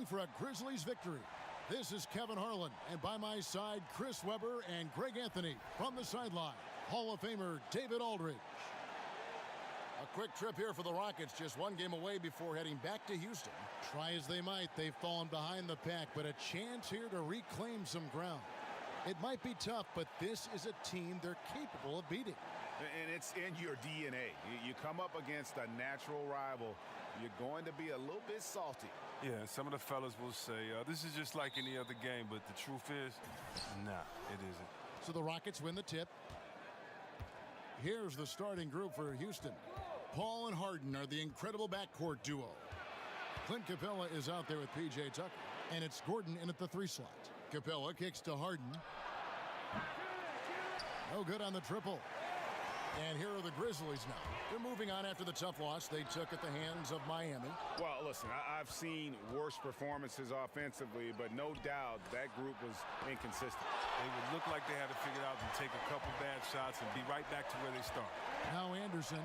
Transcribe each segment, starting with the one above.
rooting for a Grizzlies victory. This is Kevin Harlan, and by my side, Chris Webber and Greg Anthony. From the sideline, Hall of Famer David Aldridge. A quick trip here for the Rockets, just one game away before heading back to Houston. Try as they might, they've fallen behind the pack, but a chance here to reclaim some ground. It might be tough, but this is a team they're capable of beating. And it's in your DNA. You come up against a natural rival, you're going to be a little bit salty. Yeah, some of the fellas will say, this is just like any other game, but the truth is, nah, it isn't. So the Rockets win the tip. Here's the starting group for Houston. Paul and Harden are the incredible backcourt duo. Clint Capela is out there with P.J. Tucker, and it's Gordon in at the 3 slot. Capela kicks to Harden. No good on the triple. And here are the Grizzlies now. They're moving on after the tough loss they took at the hands of Miami. Well, listen, I've seen worse performances offensively, but no doubt that group was inconsistent. They would look like they had to figure it out and take a couple bad shots and be right back to where they started. Now Anderson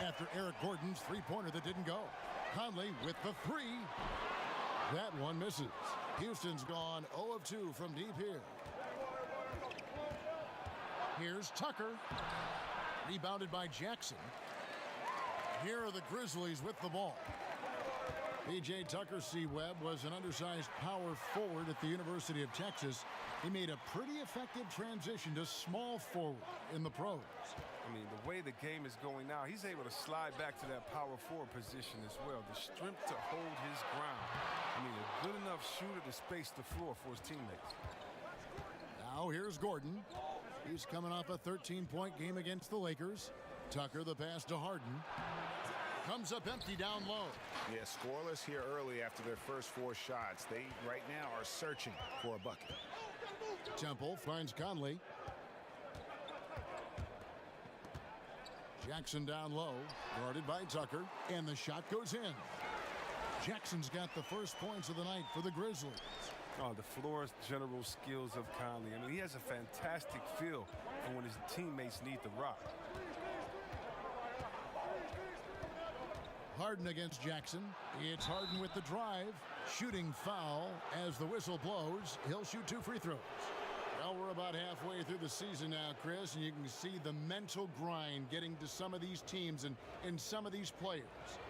after Eric Gordon's three-pointer that didn't go. Conley with the 3. That one misses. Houston's gone 0 of 2 from deep here. Here's Tucker. Rebounded by Jackson. Here are the Grizzlies with the ball. P.J. Tucker, C-Webb, was an undersized power forward at the University of Texas. He made a pretty effective transition to small forward in the pros. I mean, the way the game is going now, he's able to slide back to that power forward position as well. The strength to hold his ground. I mean, a good enough shooter to space the floor for his teammates. Now here's Gordon. He's coming off a 13-point game against the Lakers. Tucker, the pass to Harden. Comes up empty down low. Yeah, scoreless here early after their first 4 shots. They, right now, are searching for a bucket. Temple finds Conley. Jackson down low, guarded by Tucker, and the shot goes in. Jackson's got the first points of the night for the Grizzlies. Oh, the floor general skills of Conley. I mean, he has a fantastic feel for when his teammates need the rock. Harden against Jackson. It's Harden with the drive. Shooting foul as the whistle blows. He'll shoot 2 free throws. Well, we're about halfway through the season now, Chris, and you can see the mental grind getting to some of these teams and some of these players.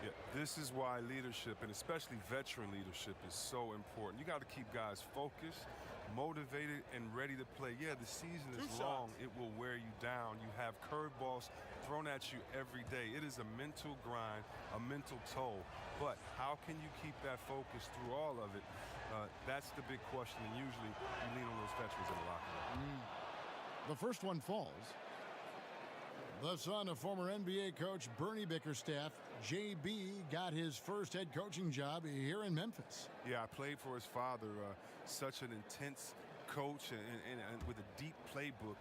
Yeah, this is why leadership, and especially veteran leadership, is so important. You got to keep guys focused, motivated, and ready to play. Yeah, the season is long. It will wear you down. You have curveballs thrown at you every day. It is a mental grind, a mental toll. But how can you keep that focus through all of it? That's the big question, and usually you lean on those veterans in the locker room. The first one falls. The son of former NBA coach Bernie Bickerstaff, JB, got his first head coaching job here in Memphis. Yeah, I played for his father, such an intense coach and with a deep playbook.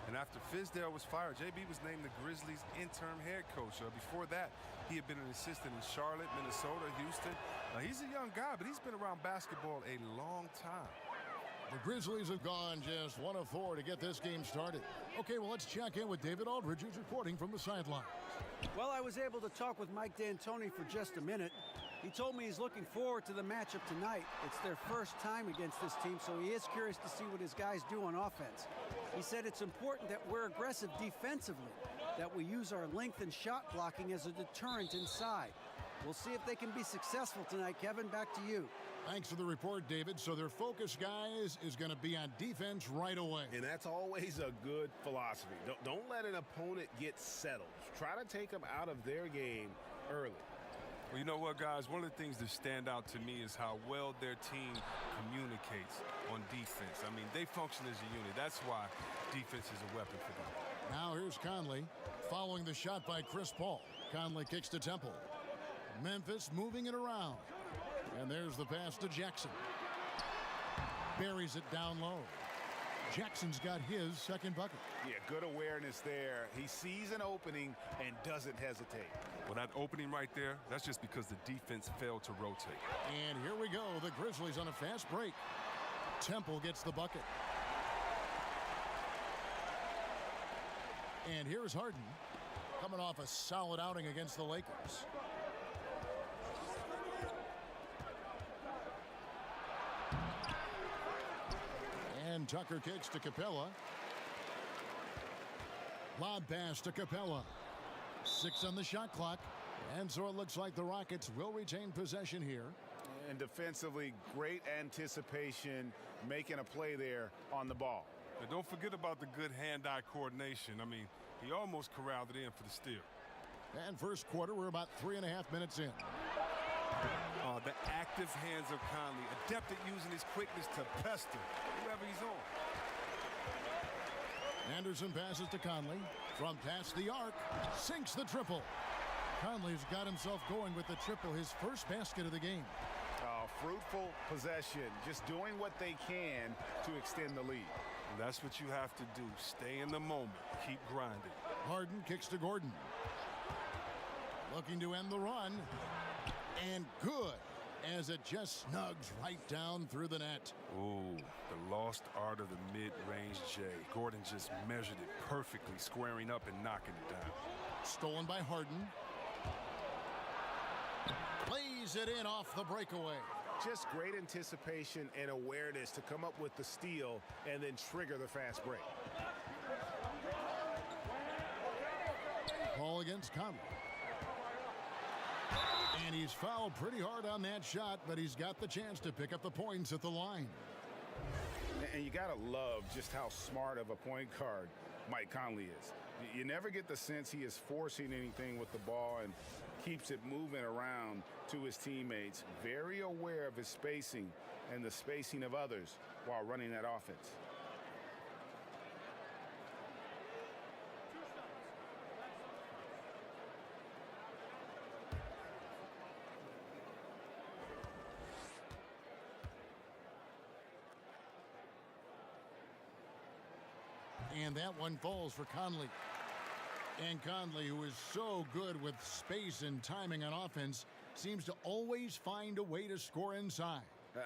And after Fizdale was fired, JB was named the Grizzlies' interim head coach. Before that, he had been an assistant in Charlotte, Minnesota, Houston. He's a young guy, but he's been around basketball a long time. The Grizzlies have gone just 1 of 4 to get this game started. Okay, well, let's check in with David Aldridge, who's reporting from the sidelines. Well, I was able to talk with Mike D'Antoni for just a minute. He told me he's looking forward to the matchup tonight. It's their first time against this team, so he is curious to see what his guys do on offense. He said it's important that we're aggressive defensively, that we use our length and shot blocking as a deterrent inside. We'll see if they can be successful tonight. Kevin, back to you. Thanks for the report, David. So their focus, guys, is going to be on defense right away. And that's always a good philosophy. Don't let an opponent get settled. Try to take them out of their game early. Well, you know what, guys? One of the things that stand out to me is how well their team communicates on defense. I mean, they function as a unit. That's why defense is a weapon for them. Now here's Conley following the shot by Chris Paul. Conley kicks to Temple. Memphis moving it around. And there's the pass to Jackson. Buries it down low. Jackson's got his second bucket. Yeah, good awareness there. He sees an opening and doesn't hesitate. Well, that opening right there, that's just because the defense failed to rotate. And here we go. The Grizzlies on a fast break. Temple gets the bucket. And here's Harden coming off a solid outing against the Lakers. And Tucker kicks to Capela. Lob pass to Capela. 6 on the shot clock. And so it looks like the Rockets will retain possession here. And defensively, great anticipation, making a play there on the ball. And don't forget about the good hand-eye coordination. I mean, he almost corralled it in for the steal. And first quarter, we're about 3.5 minutes in. The active hands of Conley, adept at using his quickness to pester whoever he's on. Anderson passes to Conley. From past the arc, sinks the triple. Conley's got himself going with the triple, his first basket of the game. Fruitful possession, just doing what they can to extend the lead. And that's what you have to do. Stay in the moment. Keep grinding. Harden kicks to Gordon. Looking to end the run. And good, as it just snugs right down through the net. Ooh, the lost art of the mid-range J. Gordon just measured it perfectly, squaring up and knocking it down. Stolen by Harden. Plays it in off the breakaway. Just great anticipation and awareness to come up with the steal and then trigger the fast break. Ball against Conley. And he's fouled pretty hard on that shot, but he's got the chance to pick up the points at the line. And you got to love just how smart of a point guard Mike Conley is. You never get the sense he is forcing anything with the ball and keeps it moving around to his teammates. Very aware of his spacing and the spacing of others while running that offense. And that one falls for Conley. And Conley, who is so good with space and timing on offense, seems to always find a way to score inside.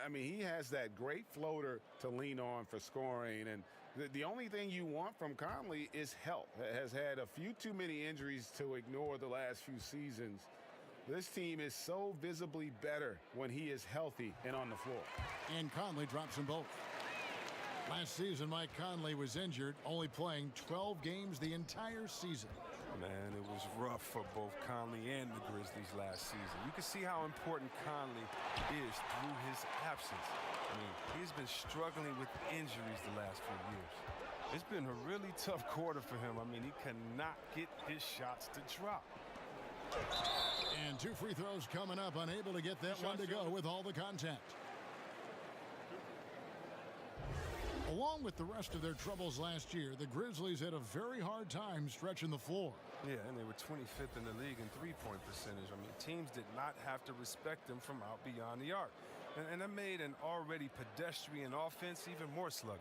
I mean, he has that great floater to lean on for scoring. And the only thing you want from Conley is health. Has had a few too many injuries to ignore the last few seasons. This team is so visibly better when he is healthy and on the floor. And Conley drops them both. Last season, Mike Conley was injured, only playing 12 games the entire season. Man, it was rough for both Conley and the Grizzlies last season. You can see how important Conley is through his absence. I mean, he's been struggling with injuries the last few years. It's been a really tough quarter for him. I mean, he cannot get his shots to drop. And 2 free throws coming up, unable to get that one to go with all the contact. Along with the rest of their troubles last year, the Grizzlies had a very hard time stretching the floor. Yeah, and they were 25th in the league in three-point percentage. I mean, teams did not have to respect them from out beyond the arc. And that made an already pedestrian offense even more sluggish.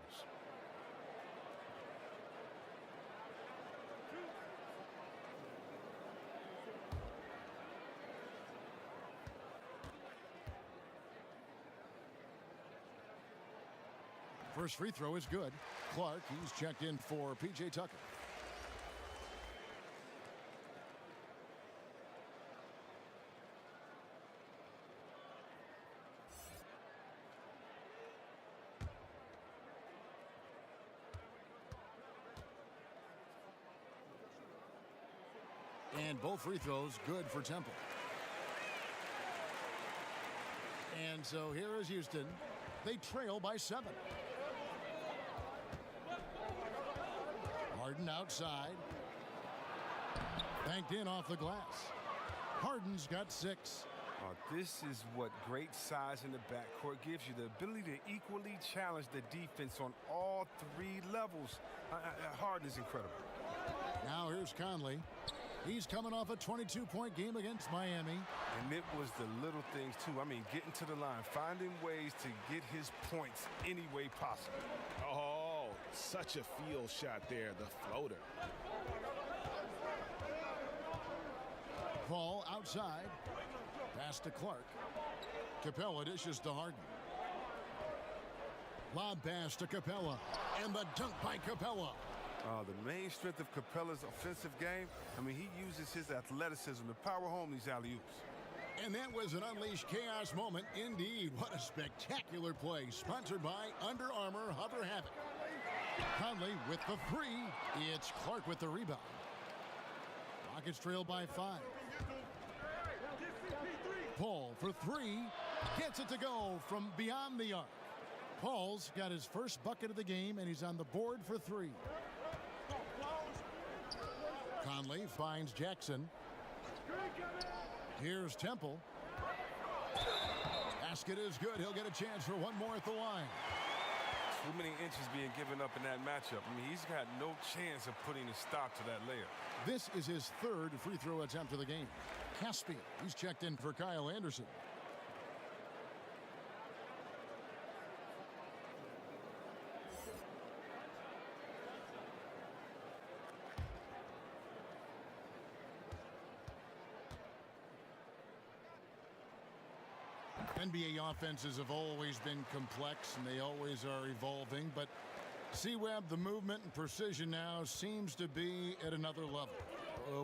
First free throw is good. Clark, he's checked in for P.J. Tucker. And both free throws good for Temple. And so here is Houston. They trail by 7. Harden outside. Banked in off the glass. Harden's got 6. This is what great size in the backcourt gives you, the ability to equally challenge the defense on all 3 levels. Harden is incredible. Now here's Conley. He's coming off a 22-point game against Miami. And it was the little things, too. I mean, getting to the line, finding ways to get his points any way possible. Oh, such a field shot there, the floater. Ball outside. Pass to Clark. Capela dishes to Harden. Lob pass to Capela. And the dunk by Capela. The main strength of Capela's offensive game, I mean, he uses his athleticism to power home these alley-oops. And that was an Unleashed Chaos moment indeed. What a spectacular play, sponsored by Under Armour Hover Havoc. Conley with the three. It's Clark with the rebound. Rockets trail by 5. Paul for 3. Gets it to go from beyond the arc. Paul's got his first bucket of the game, and he's on the board for 3. Conley finds Jackson. Here's Temple. Basket is good. He'll get a chance for one more at the line. Too many inches being given up in that matchup. I mean, he's got no chance of putting a stop to that layup. This is his 3rd free throw attempt of the game. Caspian, he's checked in for Kyle Anderson. NBA offenses have always been complex, and they always are evolving, but C-Web, the movement and precision now seems to be at another level.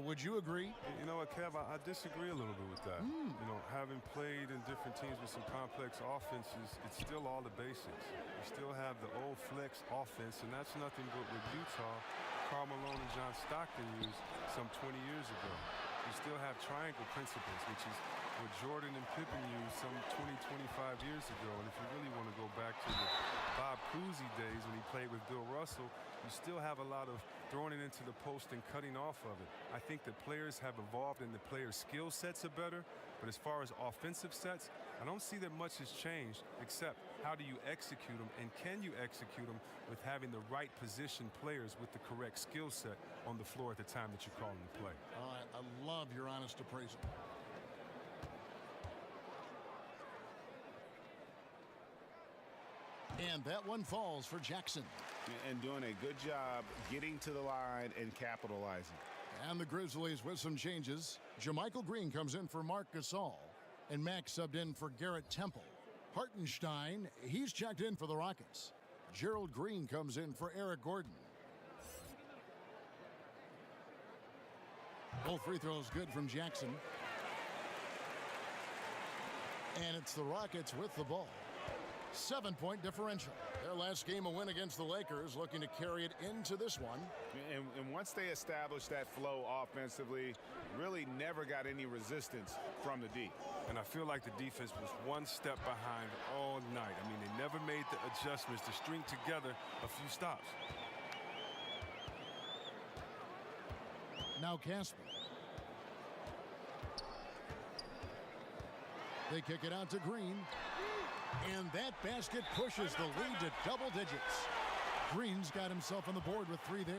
Would you agree? You know what, Kev, I disagree a little bit with that. You know, having played in different teams with some complex offenses, it's still all the basics. You still have the old flex offense, and that's nothing but what Utah, Karl Malone, and John Stockton used some 20 years ago. You still have triangle principles, which is what Jordan and Pippen used some 20, 25 years ago. And if you really want to go back to the Bob Cousy days when he played with Bill Russell, you still have a lot of throwing it into the post and cutting off of it. I think the players have evolved and the players' skill sets are better. But as far as offensive sets, I don't see that much has changed, except how do you execute them, and can you execute them with having the right position players with the correct skill set on the floor at the time that you call them to play. I love your honest appraisal. And that one falls for Jackson. And doing a good job getting to the line and capitalizing. And the Grizzlies with some changes. Jermichael Green comes in for Marc Gasol. And Max subbed in for Garrett Temple. Hartenstein, he's checked in for the Rockets. Gerald Green comes in for Eric Gordon. Both free throws good from Jackson. And it's the Rockets with the ball. 7-point differential. Their last game, a win against the Lakers, looking to carry it into this one. And once they established that flow offensively, really never got any resistance from the D. And I feel like the defense was one step behind all night. I mean, they never made the adjustments to string together a few stops. Now Casper. They kick it out to Green. And that basket pushes the lead to double digits. Green's got himself on the board with 3 there.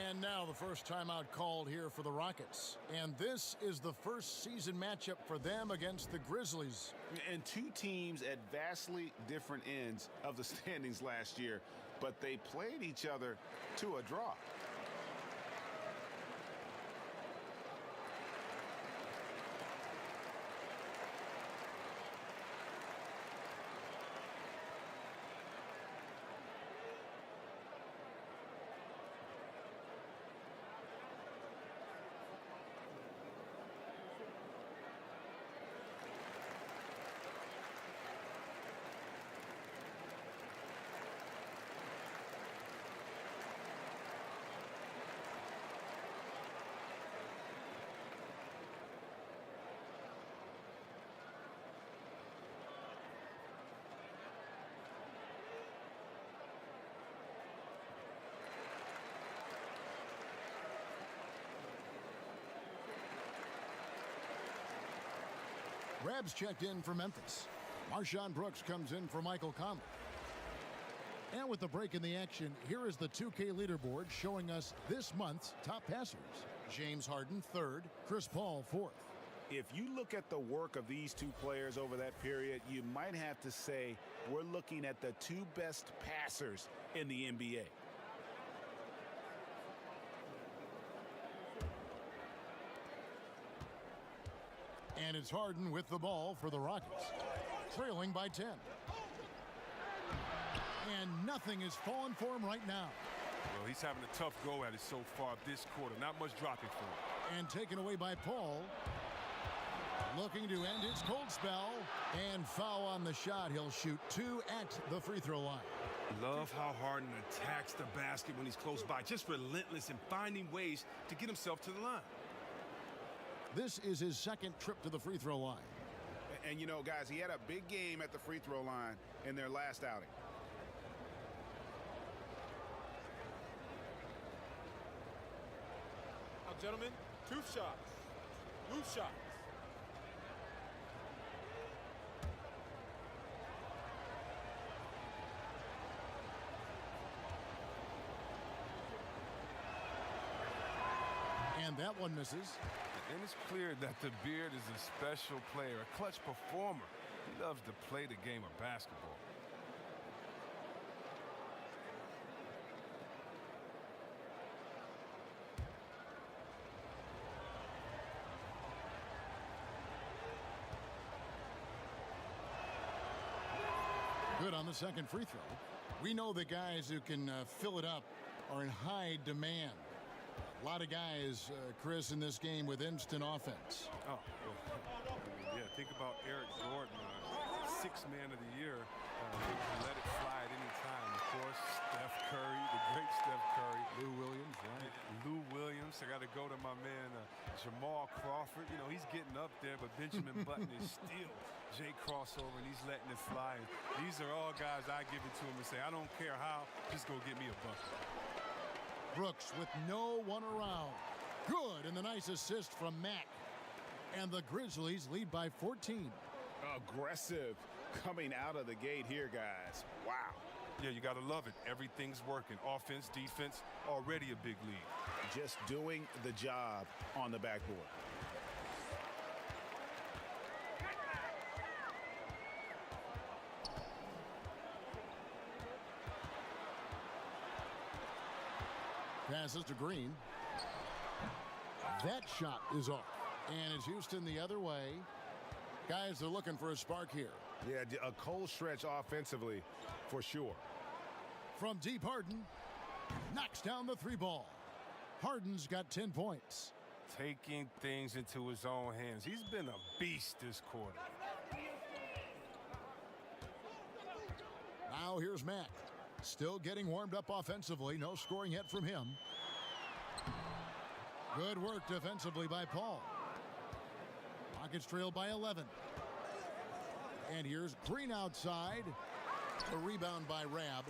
And now the first timeout called here for the Rockets. And this is the first season matchup for them against the Grizzlies. And 2 teams at vastly different ends of the standings last year, but they played each other to a draw. Rabs checked in for Memphis. Marshawn Brooks comes in for Michael Conley. And with the break in the action, here is the 2K leaderboard showing us this month's top passers. James Harden, 3rd. Chris Paul, 4th. If you look at the work of these 2 players over that period, you might have to say we're looking at the 2 best passers in the NBA. And it's Harden with the ball for the Rockets, trailing by 10. And nothing is falling for him right now. Well, he's having a tough go at it so far this quarter. Not much dropping for him. And taken away by Paul. Looking to end his cold spell. And foul on the shot. He'll shoot 2 at the free throw line. Love how Harden attacks the basket when he's close by. Just relentless in finding ways to get himself to the line. This is his second trip to the free throw line. And you know, guys, he had a big game at the free throw line in their last outing. Now, gentlemen, 2 shots. Loose shots. And that one misses. And it's clear that the Beard is a special player, a clutch performer. He loves to play the game of basketball. Good on the second free throw. We know the guys who can fill it up are in high demand. A lot of guys, Chris, in this game with instant offense. Oh, yeah, think about Eric Gordon, 6th man of the year. Let it fly at any time. Of course, Steph Curry, the great Steph Curry. Lou Williams, right? Lou Williams. I got to go to my man, Jamal Crawford. You know, he's getting up there, but Benjamin Button is still Jay crossover, and he's letting it fly. And these are all guys I give it to him and say, I don't care how, just go get me a bucket. Brooks with no one around. Good, and the nice assist from Mack. And the Grizzlies lead by 14. Aggressive coming out of the gate here, guys. Wow. Yeah, you got to love it. Everything's working. Offense, defense, already a big lead. Just doing the job on the backboard. Passes to Green. That shot is off. And it's Houston the other way. Guys are looking for a spark here. Yeah, a cold stretch offensively for sure. From deep, Harden knocks down the 3 ball. Harden's got 10 points. Taking things into his own hands. He's been a beast this quarter. Now here's Mack. Still getting warmed up offensively. No scoring yet from him. Good work defensively by Paul. Rockets trail by 11. And here's Green outside. A rebound by Rab.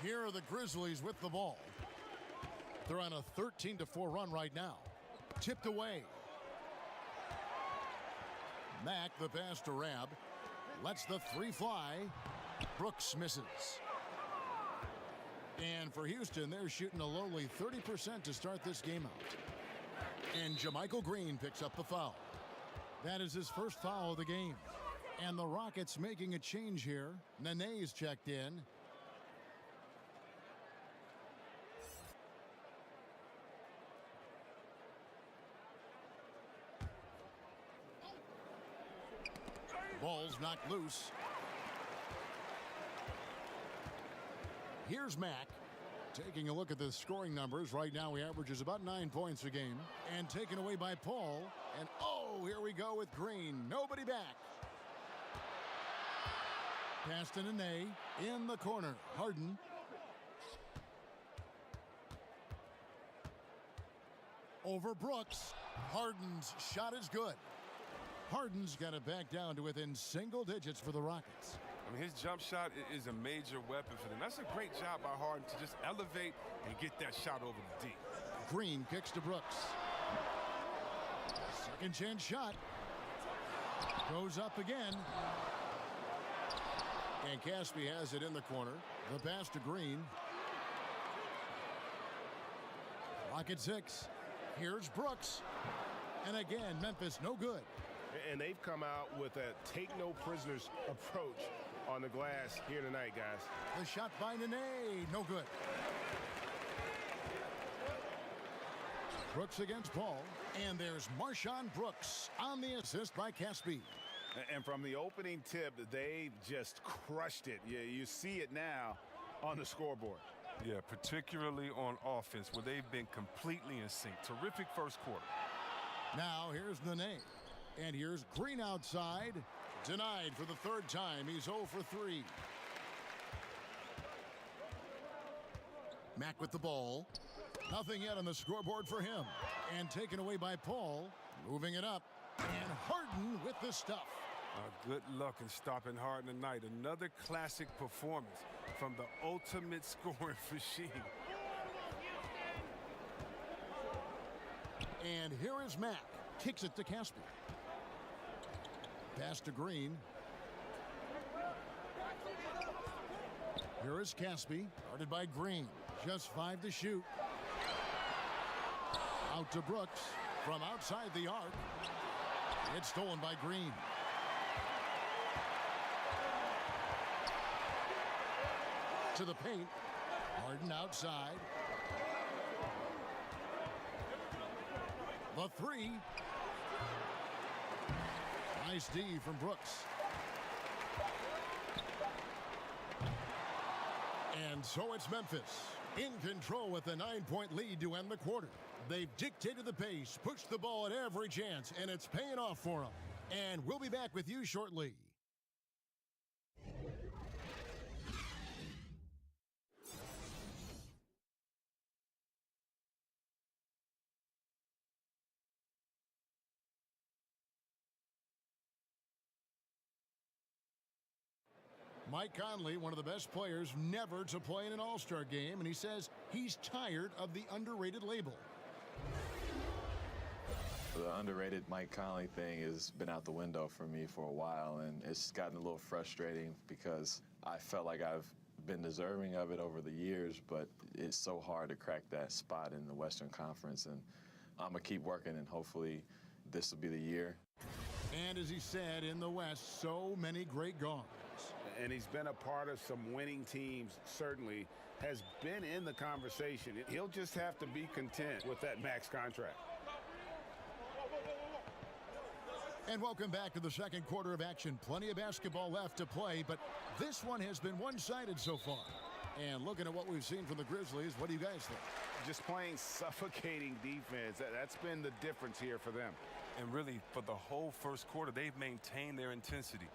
Here are the Grizzlies with the ball. They're on a 13-4 run right now. Tipped away. Mack, the pass to Rab. Lets the 3 fly. Brooks misses. And for Houston, they're shooting a lowly 30% to start this game out. And JaMychal Green picks up the foul. That is his first foul of the game. And the Rockets making a change here. Nene's checked in. Ball's knocked loose. Here's Mack. Taking a look at the scoring numbers. Right now he averages about 9 points a game. And taken away by Paul. And oh, here we go with Green. Nobody back. Pass to Nene in the corner. Harden. Over Brooks. Harden's shot is good. Harden's got it back down to within single digits for the Rockets. I mean, his jump shot is a major weapon for them. That's a great job by Harden to just elevate and get that shot over the D. Green kicks to Brooks. Second chance shot. Goes up again. And Caspi has it in the corner. The pass to Green. Rocket 6. Here's Brooks. And again, Memphis no good. And they've come out with a take-no-prisoners approach on the glass here tonight, guys. The shot by Nene, no good. Brooks against Paul. And there's Marshawn Brooks on the assist by Caspi. And from the opening tip, they just crushed it. You see it now on the scoreboard. Yeah, particularly on offense, where they've been completely in sync. Terrific first quarter. Now here's Nene. And here's Green outside. Denied for the third time. He's 0 for 3. Mack with the ball. Nothing yet on the scoreboard for him. And taken away by Paul. Moving it up. And Harden with the stuff. Good luck in stopping Harden tonight. Another classic performance from the ultimate scoring machine. And here is Mack. Kicks it to Caspi. Pass to Green. Here is Caspi. Guarded by Green. Just 5 to shoot. Out to Brooks. From outside the arc. It's stolen by Green. To the paint. Harden outside. The three. Nice D from Brooks. And so it's Memphis in control with a 9-point lead to end the quarter. They've dictated the pace, pushed the ball at every chance, and it's paying off for them. And we'll be back with you shortly. Mike Conley, one of the best players never to play in an All-Star game, and he says he's tired of the underrated label. The underrated Mike Conley thing has been out the window for me for a while, and it's gotten a little frustrating because I felt like I've been deserving of it over the years, but it's so hard to crack that spot in the Western Conference, and I'm going to keep working, and hopefully this will be the year. And as he said, in the West, so many great guards. And he's been a part of some winning teams, certainly has been in the conversation. He'll just have to be content with that max contract. And welcome back to the second quarter of action. Plenty of basketball left to play, but this one has been one-sided so far. And looking at what we've seen from the Grizzlies, what do you guys think? Just playing suffocating defense. That's been the difference here for them. And really, for the whole first quarter, they've maintained their intensity.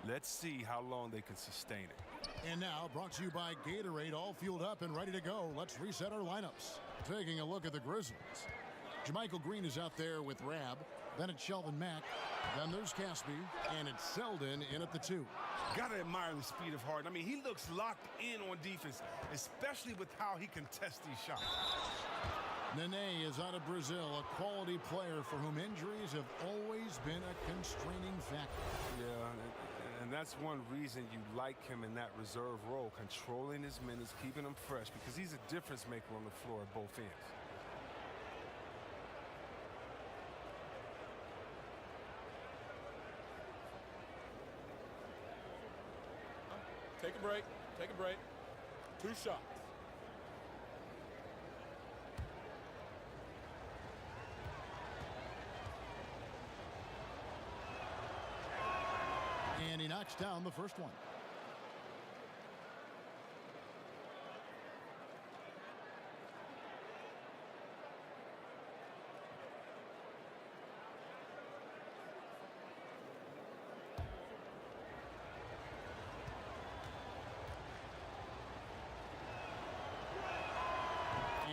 Let's see how long they can sustain it. And now, brought to you by Gatorade, all fueled up and ready to go. Let's reset our lineups. Taking a look at the Grizzlies. JaMychal Green is out there with Rab. Then it's Shelvin Mack. Then there's Caspi. And it's Selden in at the 2. Gotta admire the speed of Harden. I mean, he looks locked in on defense, especially with how he contests these shots. Nene is out of Brazil, a quality player for whom injuries have always been a constraining factor. Yeah, and that's one reason you like him in that reserve role, controlling his minutes, keeping them fresh, because he's a difference maker on the floor at both ends. Take a break. Take a break. 2 shots. And he knocks down the first one.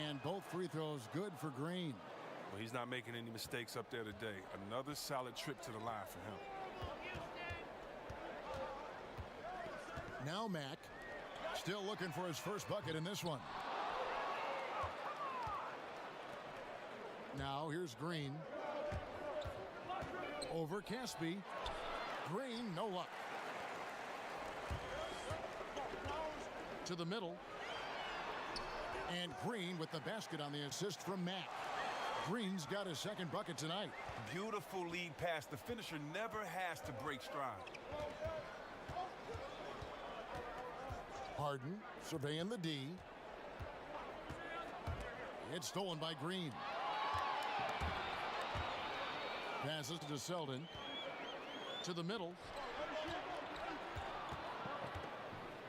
And both free throws good for Green. Well, he's not making any mistakes up there today. Another solid trip to the line for him. Now Mack, still looking for his first bucket in this one. Now here's Green. Over Caspi. Green, no luck. To the middle. And Green with the basket on the assist from Mack. Green's got his second bucket tonight. Beautiful lead pass. The finisher never has to break stride. Harden surveying the D. It's stolen by Green. Passes to Selden. To the middle.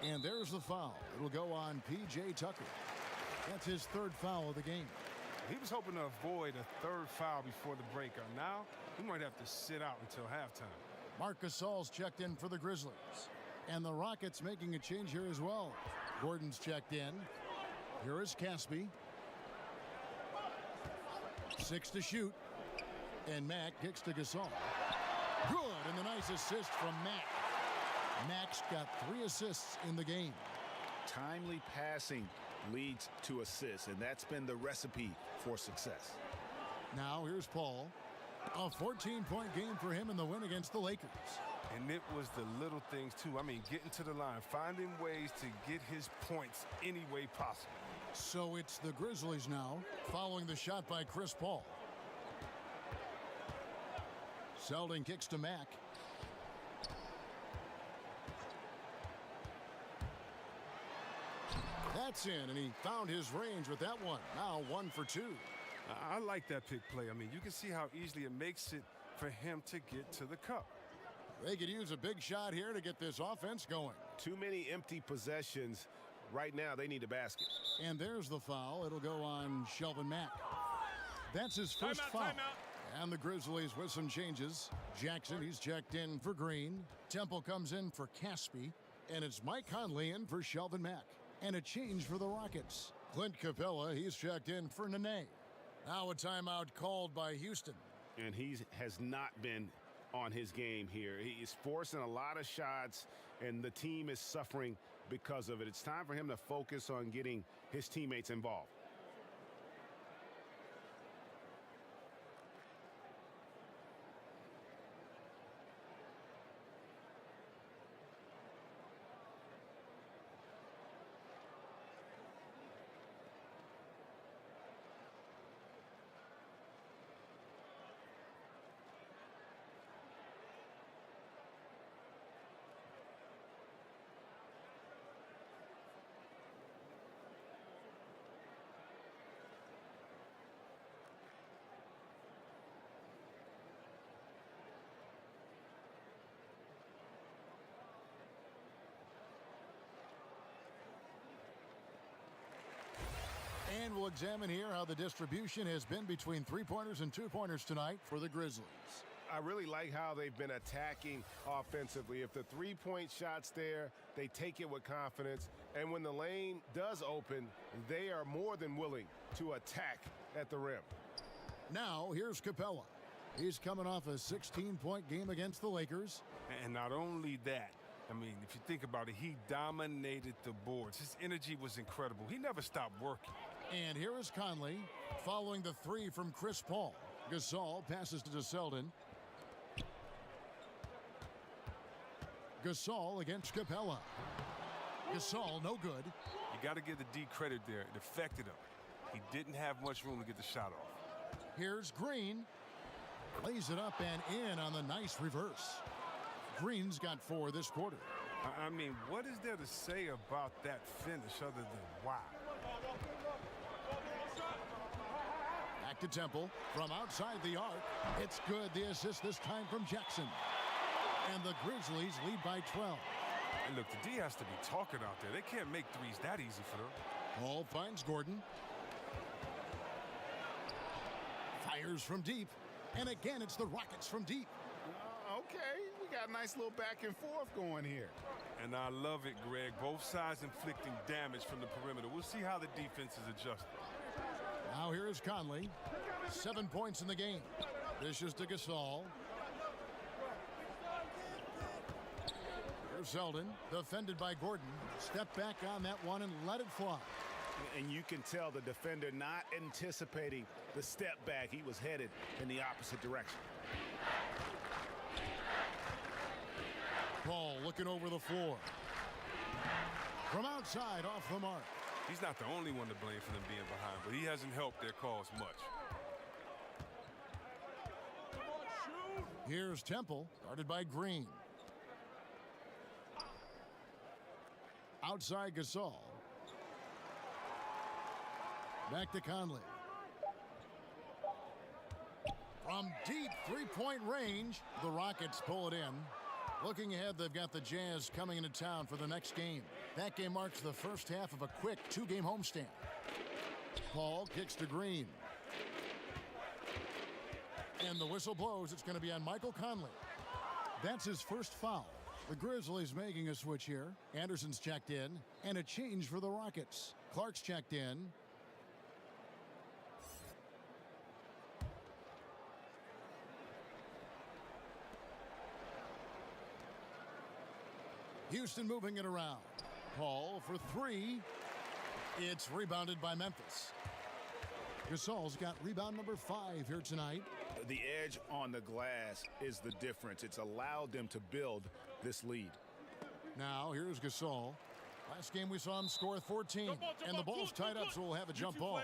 And there's the foul. It'll go on P.J. Tucker. That's his third foul of the game. He was hoping to avoid a third foul before the break. Now He might have to sit out until halftime. Marc Gasol's checked in for the Grizzlies. And the Rockets making a change here as well. Gordon's checked in. Here is Caspi. 6 to shoot. And Mack kicks to Gasol. Good, and the nice assist from Mack. Mack's got 3 assists in the game. Timely passing leads to assists, and that's been the recipe for success. Now here's Paul. A 14-point game for him in the win against the Lakers. And it was the little things, too. I mean, getting to the line, finding ways to get his points any way possible. So it's the Grizzlies now, following the shot by Chris Paul. Selden kicks to Mack. That's in, and he found his range with that one. Now 1 for 2. I like that pick play. I mean, you can see how easily it makes it for him to get to the cup. They could use a big shot here to get this offense going. Too many empty possessions. Right now, they need a basket. And there's the foul. It'll go on Shelvin Mack. That's his first foul. Timeout. And the Grizzlies with some changes. Jackson, he's checked in for Green. Temple comes in for Caspi. And it's Mike Conley in for Shelvin Mack. And a change for the Rockets. Clint Capela, he's checked in for Nene. Now a timeout called by Houston. And he has not been on his game here. He is forcing a lot of shots, and the team is suffering because of it. It's time for him to focus on getting his teammates involved. And we'll examine here how the distribution has been between three-pointers and two-pointers tonight for the Grizzlies. I really like how they've been attacking offensively. If the three-point shot's there, they take it with confidence. And when the lane does open, they are more than willing to attack at the rim. Now, here's Capela. He's coming off a 16-point game against the Lakers. And not only that, I mean, if you think about it, he dominated the boards. His energy was incredible. He never stopped working. And here is Conley following the three from Chris Paul. Gasol passes to Selden. Gasol against Capela. Gasol, no good. You got to give the D credit there. It affected him. He didn't have much room to get the shot off. Here's Green. Lays it up and in on the nice reverse. Green's got 4 this quarter. I mean, what is there to say about that finish other than wow? Back to Temple from outside the arc. It's good. The assist this time from Jackson. And the Grizzlies lead by 12. And look, the D has to be talking out there. They can't make threes that easy for them. Paul finds Gordon. Fires from deep. And again, it's the Rockets from deep. Okay, we got a nice little back and forth going here. And I love it, Greg. Both sides inflicting damage from the perimeter. We'll see how the defense is adjusted. Now here is Conley. 7 points in the game. Dishes to Gasol. Here's Selden, defended by Gordon. Step back on that one and let it fly. And you can tell the defender not anticipating the step back. He was headed in the opposite direction. Paul looking over the floor. From outside, off the mark. He's not the only one to blame for them being behind, but he hasn't helped their cause much. Here's Temple, guarded by Green. Outside Gasol. Back to Conley. From deep three-point range, the Rockets pull it in. Looking ahead, they've got the Jazz coming into town for the next game. That game marks the first half of a quick 2-game homestand. Paul kicks to Green. And the whistle blows. It's going to be on Michael Conley. That's his first foul. The Grizzlies making a switch here. Anderson's checked in. And a change for the Rockets. Clark's checked in. Houston moving it around. Paul for three. It's rebounded by Memphis. Gasol's got rebound number 5 here tonight. The edge on the glass is the difference. It's allowed them to build this lead. Now here's Gasol. Last game we saw him score 14. And the ball's tied up, so we'll have a jump ball.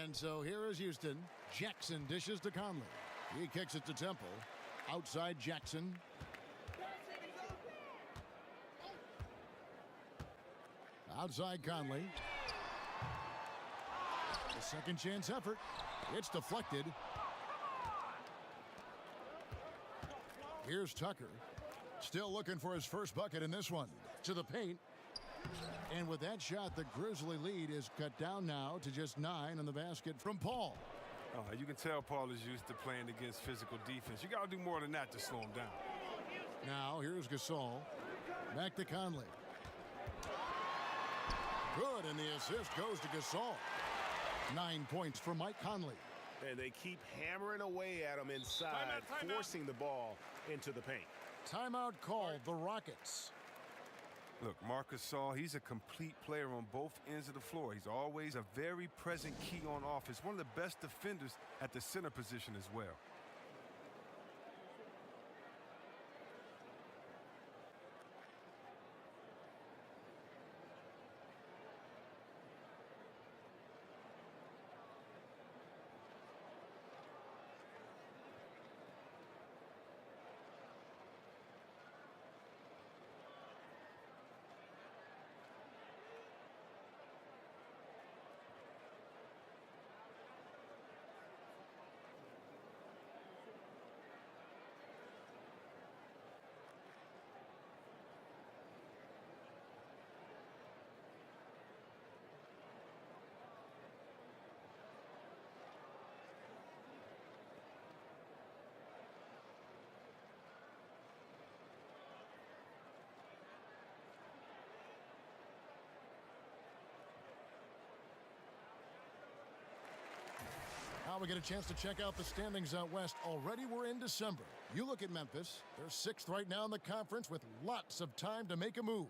And so here is Houston. Jackson dishes to Conley. He kicks it to Temple. Outside Jackson. Outside Conley. A second chance effort. It's deflected. Here's Tucker. Still looking for his first bucket in this one. To the paint. And with that shot, the Grizzly lead is cut down now to just 9 on the basket from Paul. You can tell Paul is used to playing against physical defense. You got to do more than that to slow him down. Now here's Gasol. Back to Conley. Good, and the assist goes to Gasol. 9 points for Mike Conley. And they keep hammering away at him inside, forcing the ball into the paint. Timeout called, the Rockets. Look, Marc Gasol, he's a complete player on both ends of the floor. He's always a very present key on offense. One of the best defenders at the center position as well. Now we get a chance to check out the standings out west. Already we're in December. You look at Memphis. They're 6th right now in the conference with lots of time to make a move.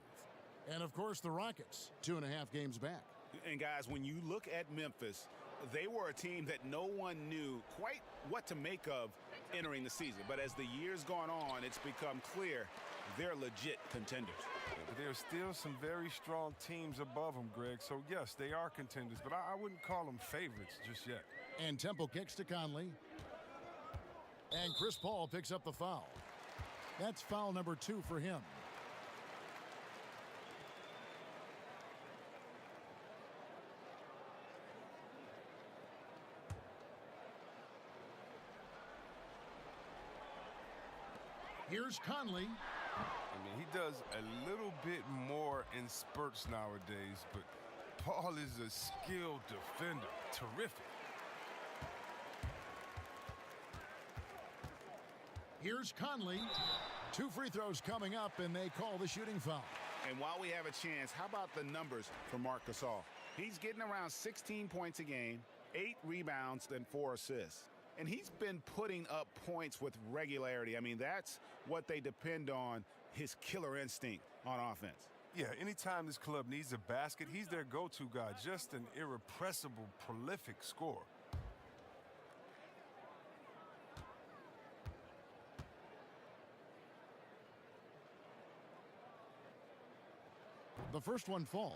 And, of course, the Rockets, 2.5 games back. And, guys, when you look at Memphis, they were a team that no one knew quite what to make of entering the season. But as the year's gone on, it's become clear they're legit contenders. But there are still some very strong teams above them, Greg. So, yes, they are contenders, but I wouldn't call them favorites just yet. And Temple kicks to Conley. And Chris Paul picks up the foul. That's foul number 2 for him. Here's Conley. I mean, he does a little bit more in spurts nowadays, but Paul is a skilled defender. Terrific. Here's Conley. 2 free throws coming up, and they call the shooting foul. And while we have a chance, how about the numbers for Marc Gasol? He's getting around 16 points a game, 8 rebounds, and 4 assists. And he's been putting up points with regularity. I mean, that's what they depend on, his killer instinct on offense. Yeah, anytime this club needs a basket, he's their go-to guy. Just an irrepressible, prolific scorer. The first one falls.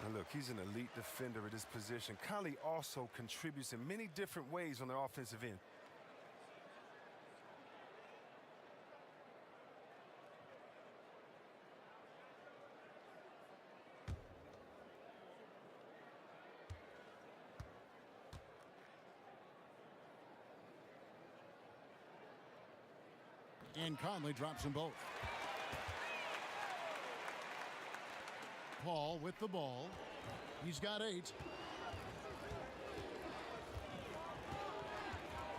Now look, he's an elite defender at his position. Conley also contributes in many different ways on the offensive end. And Conley drops them both. Paul with the ball. He's got 8.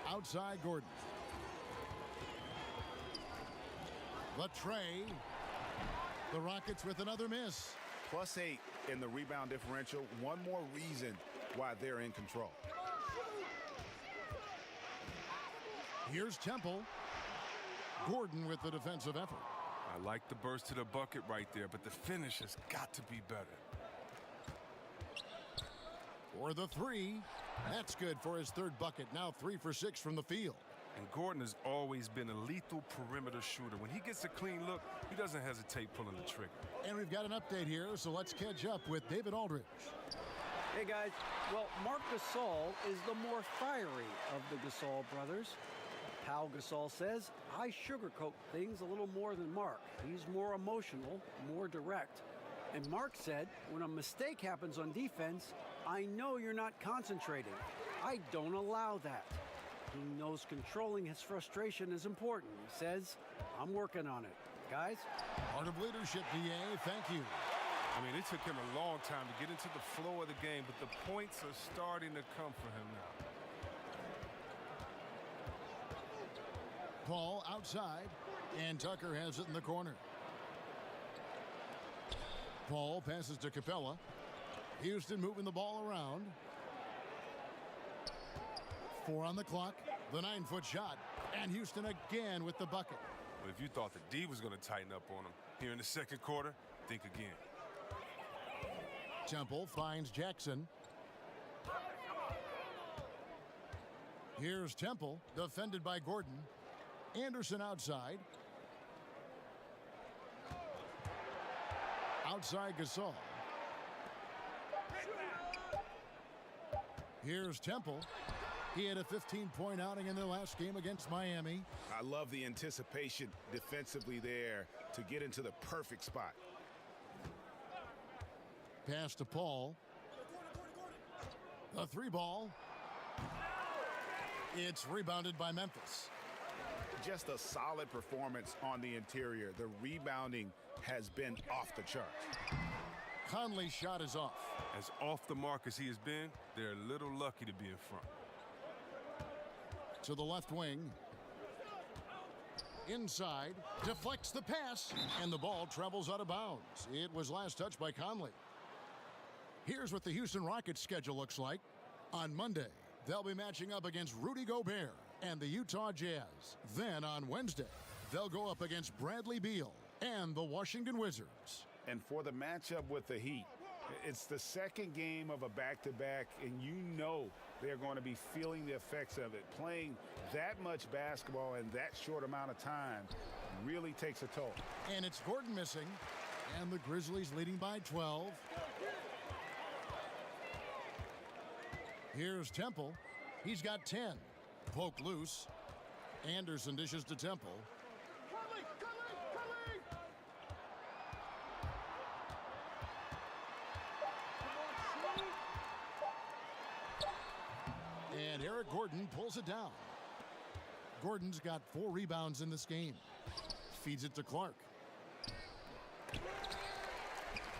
Outside Gordon. The tray. The Rockets with another miss. +8 in the rebound differential. One more reason why they're in control. Here's Temple. Gordon with the defensive effort. I like the burst to the bucket right there, but the finish has got to be better. For the 3. That's good for his 3rd bucket. Now 3 for 6 from the field. And Gordon has always been a lethal perimeter shooter. When he gets a clean look, he doesn't hesitate pulling the trigger. And we've got an update here, so let's catch up with David Aldridge. Hey, guys. Well, Marc Gasol is the more fiery of the Gasol brothers. Pal Gasol says, I sugarcoat things a little more than Marc. He's more emotional, more direct. And Marc said, when a mistake happens on defense, I know you're not concentrating. I don't allow that. He knows controlling his frustration is important. He says, I'm working on it. Guys? Part of leadership, D.A. Thank you. I mean, it took him a long time to get into the flow of the game, but the points are starting to come for him now. Paul outside, and Tucker has it in the corner. Paul passes to Capela. Houston moving the ball around. 4 on the clock. The 9-foot shot. And Houston again with the bucket. But if you thought the D was going to tighten up on him here in the second quarter, think again. Temple finds Jackson. Here's Temple, defended by Gordon. Anderson outside. Outside Gasol. Here's Temple. He had a 15-point outing in their last game against Miami. I love the anticipation defensively there to get into the perfect spot. Pass to Paul. The 3 ball. It's rebounded by Memphis. Just a solid performance on the interior. The rebounding has been off the charts. Conley's shot is off. As off the mark as he has been, they're a little lucky to be in front. To the left wing. Inside. Deflects the pass. And the ball travels out of bounds. It was last touched by Conley. Here's what the Houston Rockets schedule looks like. On Monday, they'll be matching up against Rudy Gobert and the Utah Jazz. Then on Wednesday, they'll go up against Bradley Beal and the Washington Wizards. And for the matchup with the Heat, it's the second game of a back-to-back, and you know they're going to be feeling the effects of it. Playing that much basketball in that short amount of time really takes a toll. And it's Gordon missing, and the Grizzlies leading by 12. Here's Temple. He's got 10. Poke loose. Anderson dishes to Temple. And Eric Gordon pulls it down. Gordon's got 4 rebounds in this game. Feeds it to Clark.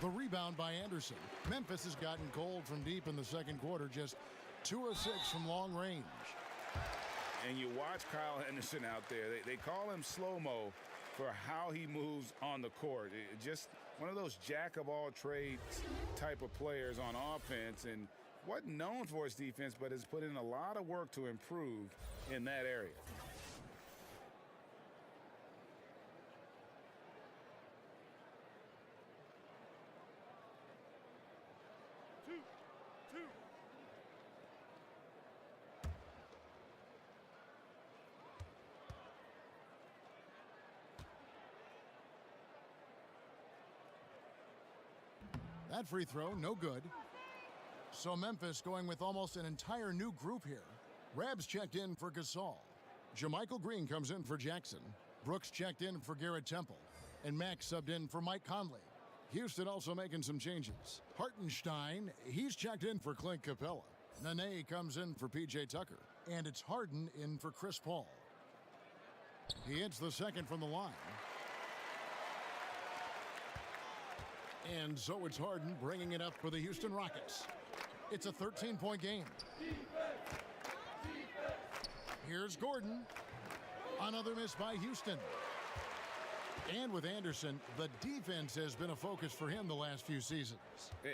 The rebound by Anderson. Memphis has gotten cold from deep in the second quarter, just 2 of 6 from long range. And you watch Kyle Henderson out there. They call him slow-mo for how he moves on the court. Just one of those jack-of-all-trades type of players on offense, and wasn't known for his defense, but has put in a lot of work to improve in that area. That free throw, no good. So Memphis going with almost an entire new group here. Rabs checked in for Gasol. Jermichael Green comes in for Jackson. Brooks checked in for Garrett Temple. And Max subbed in for Mike Conley. Houston also making some changes. Hartenstein, he's checked in for Clint Capela. Nene comes in for P.J. Tucker. And it's Harden in for Chris Paul. He hits the second from the line. And so it's Harden bringing it up for the Houston Rockets. It's a 13-point game. Here's Gordon. Another miss by Houston. And with Anderson, the defense has been a focus for him the last few seasons.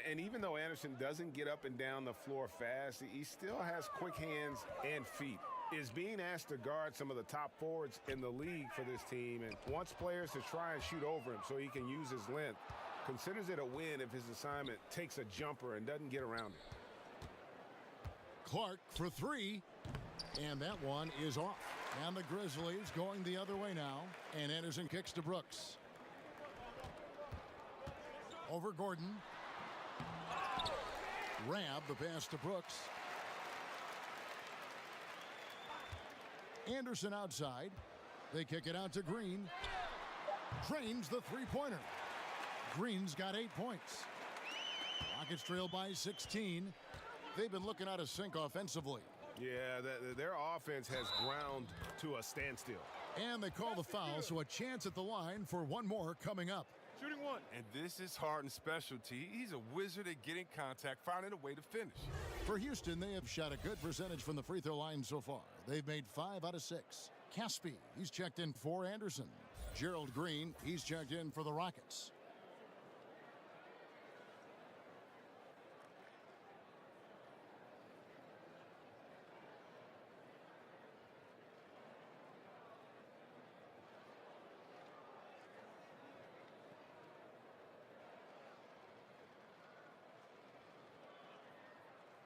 And even though Anderson doesn't get up and down the floor fast, he still has quick hands and feet. Is being asked to guard some of the top forwards in the league for this team and wants players to try and shoot over him so he can use his length. Considers it a win if his assignment takes a jumper and doesn't get around it. Clark for three, and that one is off. And the Grizzlies going the other way now, and Anderson kicks to Brooks. Over Gordon. Rab the pass to Brooks. Anderson outside. They kick it out to Green. Drains the three-pointer. Green's got 8 points. Rockets trail by 16. They've been looking out of sync offensively. Yeah, their offense has ground to a standstill. And they call the foul, so a chance at the line for one more coming up. Shooting one. And this is Harden's specialty. He's a wizard at getting contact, finding a way to finish. For Houston, they have shot a good percentage from the free throw line so far. They've made 5 out of 6. Caspi, he's checked in for Anderson. Gerald Green, he's checked in for the Rockets.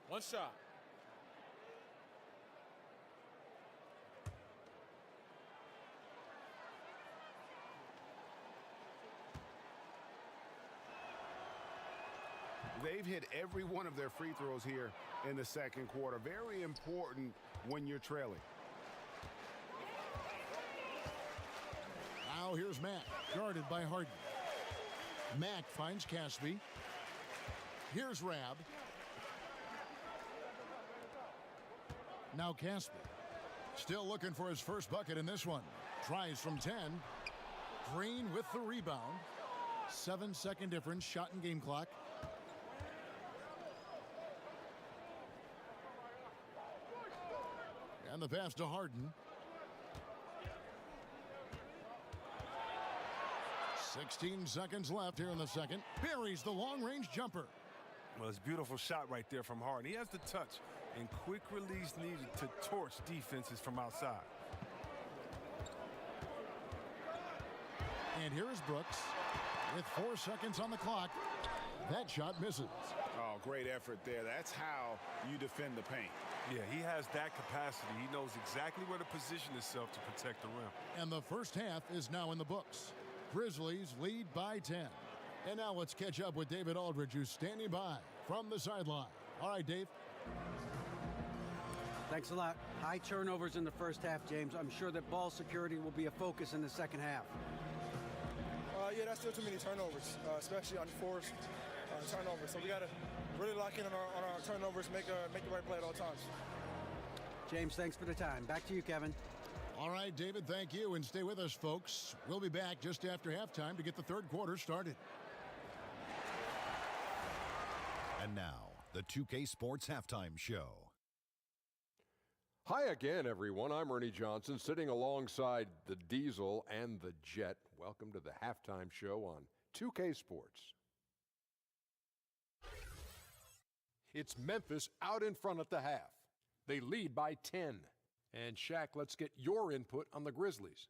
One shot. They've hit every one of their free throws here in the second quarter. Very important when you're trailing. Now here's Mack, guarded by Harden. Mack finds Caspi. Here's Rab. Now Caspi. Still looking for his first bucket in this one. Tries from 10. Green with the rebound. 7-second difference, shot and game clock. And the pass to Harden. 16 seconds left here in the second. Buries the long-range jumper. Well, it's a beautiful shot right there from Harden. He has the touch and quick release needed to torch defenses from outside. And here is Brooks with 4 seconds on the clock. That shot misses. Oh, great effort there. That's how you defend the paint. Yeah, he has that capacity. He knows exactly where to position himself to protect the rim. And the first half is now in the books. Grizzlies lead by 10. And now let's catch up with David Aldridge, who's standing by from the sideline. All right, Dave. Thanks a lot. High turnovers in the first half, James. I'm sure that ball security will be a focus in the second half. Yeah, that's still too many turnovers, especially on forced turnovers. So we got to really lock in on our turnovers, make the right play at all times. James, thanks for the time. Back to you, Kevin. All right, David, thank you. And stay with us, folks. We'll be back just after halftime to get the third quarter started. And now, the 2K Sports Halftime Show. Hi again, everyone. I'm Ernie Johnson, sitting alongside the Diesel and the Jet. Welcome to the halftime show on 2K Sports. It's Memphis out in front at the half. They lead by 10. And Shaq, let's get your input on the Grizzlies.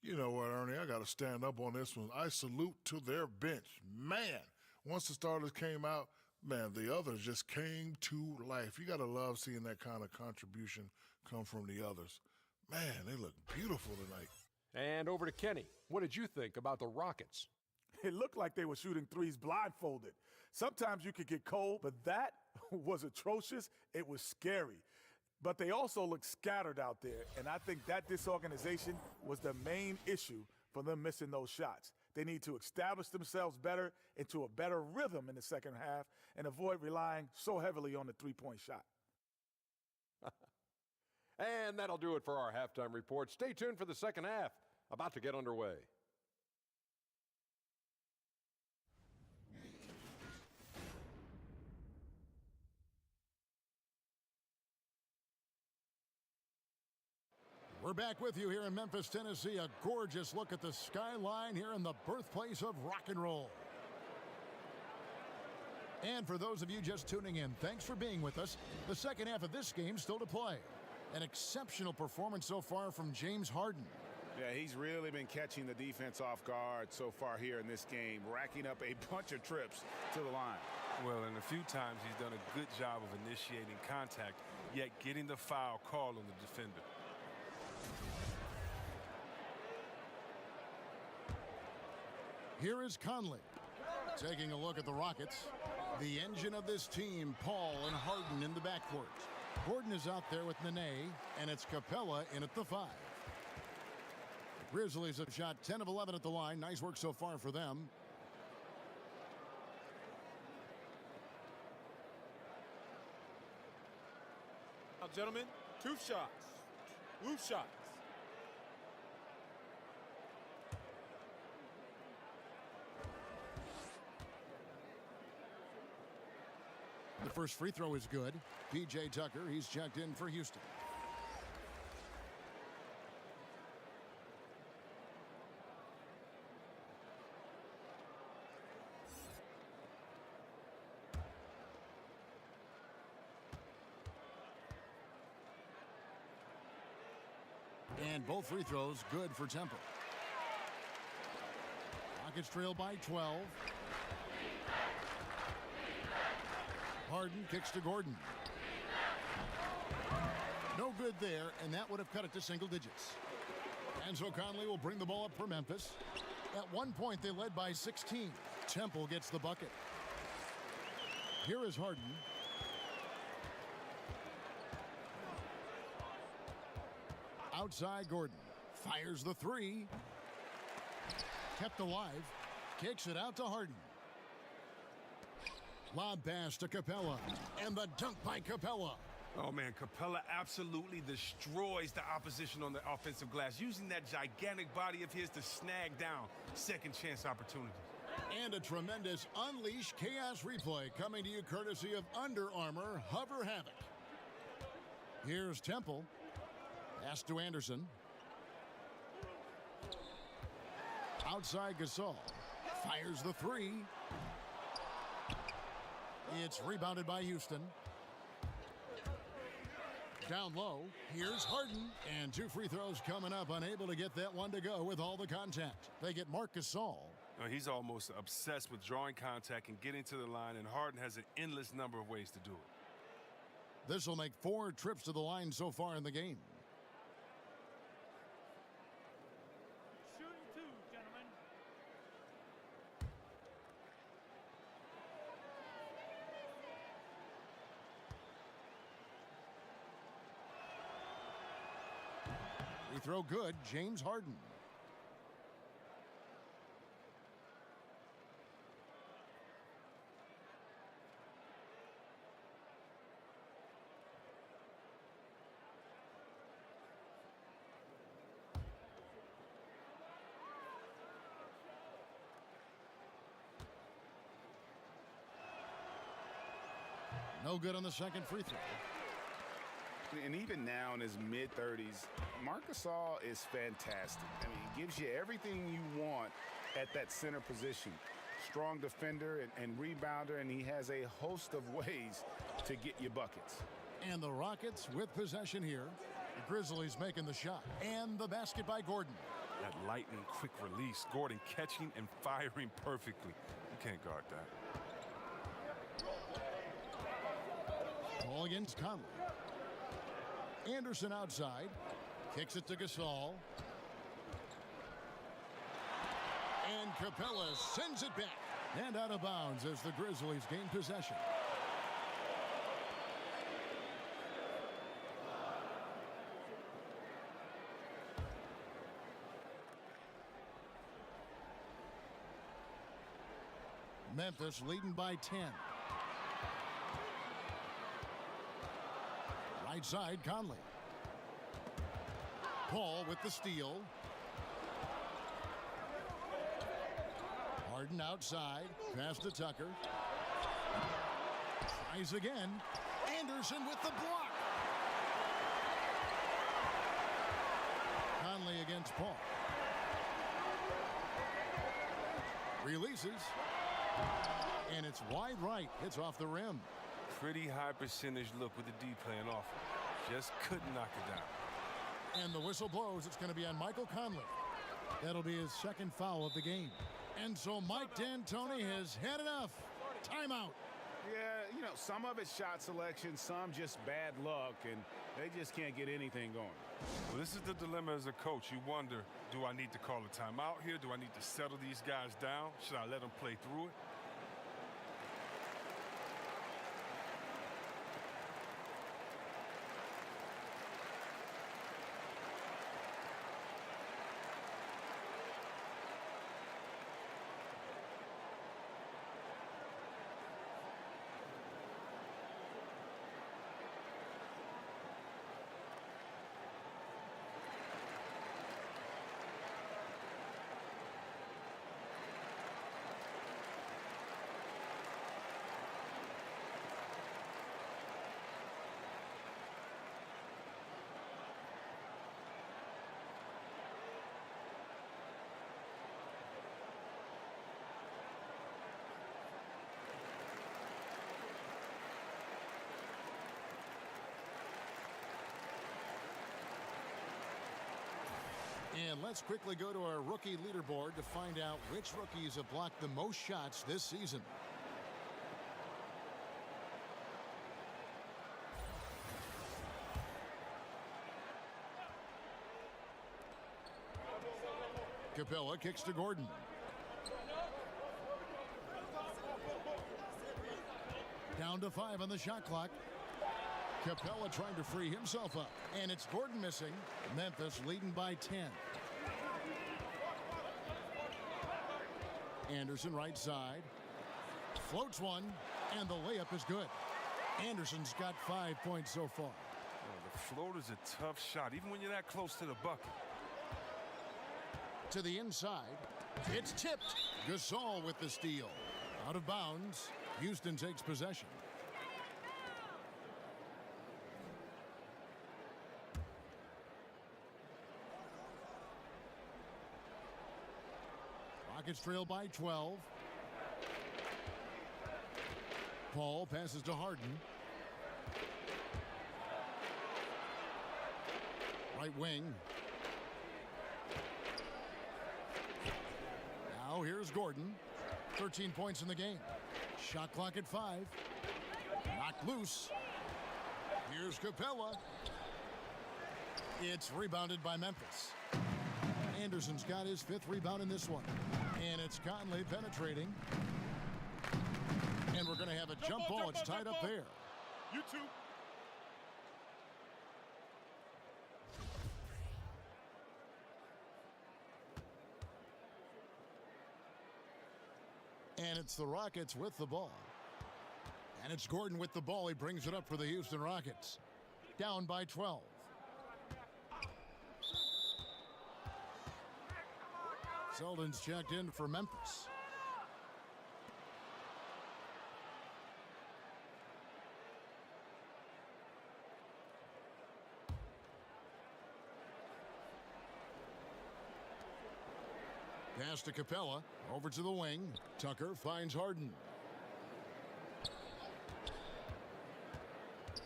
You know what, Ernie? I got to stand up on this one. I salute to their bench. Man, once the starters came out, man, the others just came to life. You got to love seeing that kind of contribution come from the others. Man, they look beautiful tonight. And over to Kenny. What did you think about the Rockets? It looked like they were shooting threes blindfolded. Sometimes you could get cold, but that was atrocious. It was scary. But they also looked scattered out there, and I think that disorganization was the main issue for them missing those shots. They need to establish themselves better into a better rhythm in the second half and avoid relying so heavily on the three-point shot. And that'll do it for our halftime report. Stay tuned for the second half, about to get underway. We're back with you here in Memphis, Tennessee. A gorgeous look at the skyline here in the birthplace of rock and roll. And for those of you just tuning in, thanks for being with us. The second half of this game still to play. An exceptional performance so far from James Harden. Yeah, he's really been catching the defense off guard so far here in this game, racking up a bunch of trips to the line. Well, and a few times he's done a good job of initiating contact, yet getting the foul called on the defender. Here is Conley taking a look at the Rockets. The engine of this team, Paul and Harden in the backcourt. Gordon is out there with Nene, and it's Capela in at the 5. The Grizzlies have shot 10 of 11 at the line. Nice work so far for them. Now, gentlemen, 2 shots. Loose shots. The first free throw is good. P.J. Tucker, he's checked in for Houston. And both free throws good for Temple. Rockets trail by 12. Harden kicks to Gordon. No good there, and that would have cut it to single digits. And so Conley will bring the ball up for Memphis. At one point, they led by 16. Temple gets the bucket. Here is Harden. Outside Gordon. Fires the 3. Kept alive. Kicks it out to Harden. Lob pass to Capela. And the dunk by Capela. Oh, man, Capela absolutely destroys the opposition on the offensive glass, using that gigantic body of his to snag down second chance opportunities. And a tremendous Unleash Chaos replay coming to you courtesy of Under Armour Hover Havoc. Here's Temple. Pass to Anderson. Outside Gasol. Fires the 3. It's rebounded by Houston. Down low, here's Harden. And 2 free throws coming up, unable to get that one to go with all the contact. They get Marc Gasol. He's almost obsessed with drawing contact and getting to the line, and Harden has an endless number of ways to do it. This will make 4 trips to the line so far in the game. Shooting 2, gentlemen. Free throw good, James Harden. No good on the second free throw. And even now in his mid-30s, Marc Gasol is fantastic. I mean, he gives you everything you want at that center position. Strong defender and rebounder, and he has a host of ways to get you buckets. And the Rockets with possession here. The Grizzlies making the shot. And the basket by Gordon. That lightning quick release. Gordon catching and firing perfectly. You can't guard that. Ball against Conley. Anderson outside. Kicks it to Gasol. And Capela sends it back. And out of bounds as the Grizzlies gain possession. Memphis leading by 10. Right side, Conley. Paul with the steal. Harden outside. Pass to Tucker. Tries again. Anderson with the block. Releases. And it's wide right. Hits off the rim. Pretty high percentage look with the D playing off. Just couldn't knock it down. And the whistle blows. It's going to be on Michael Conley. That'll be his second foul of the game. And so Mike D'Antoni has had enough. Timeout. Yeah, you know, some of it's shot selection, some just bad luck, and they just can't get anything going. Well, this is the dilemma as a coach. You wonder, do I need to call a timeout here? Do I need to settle these guys down? Should I let them play through it? And let's quickly go to our rookie leaderboard to find out which rookies have blocked the most shots this season. Capela kicks to Gordon. Down to 5 on the shot clock. Capela trying to free himself up. And it's Gordon missing. Memphis leading by 10. Anderson right side. Floats one. And the layup is good. Anderson's got 5 points so far. The floater's a tough shot, even when you're that close to the bucket. To the inside. It's tipped. Gasol with the steal. Out of bounds. Houston takes possession. Rockets trail by 12. Paul passes to Harden. Right wing. Now here's Gordon. 13 points in the game. Shot clock at 5. Knocked loose. Here's Capela. It's rebounded by Memphis. Anderson's got his 5th rebound in this one. And it's Conley penetrating. And we're going to have a jump ball. It's tied up there. You two. And it's the Rockets with the ball. And it's Gordon with the ball. He brings it up for the Houston Rockets. Down by 12. Selden's checked in for Memphis. Pass to Capela. Over to the wing. Tucker finds Harden.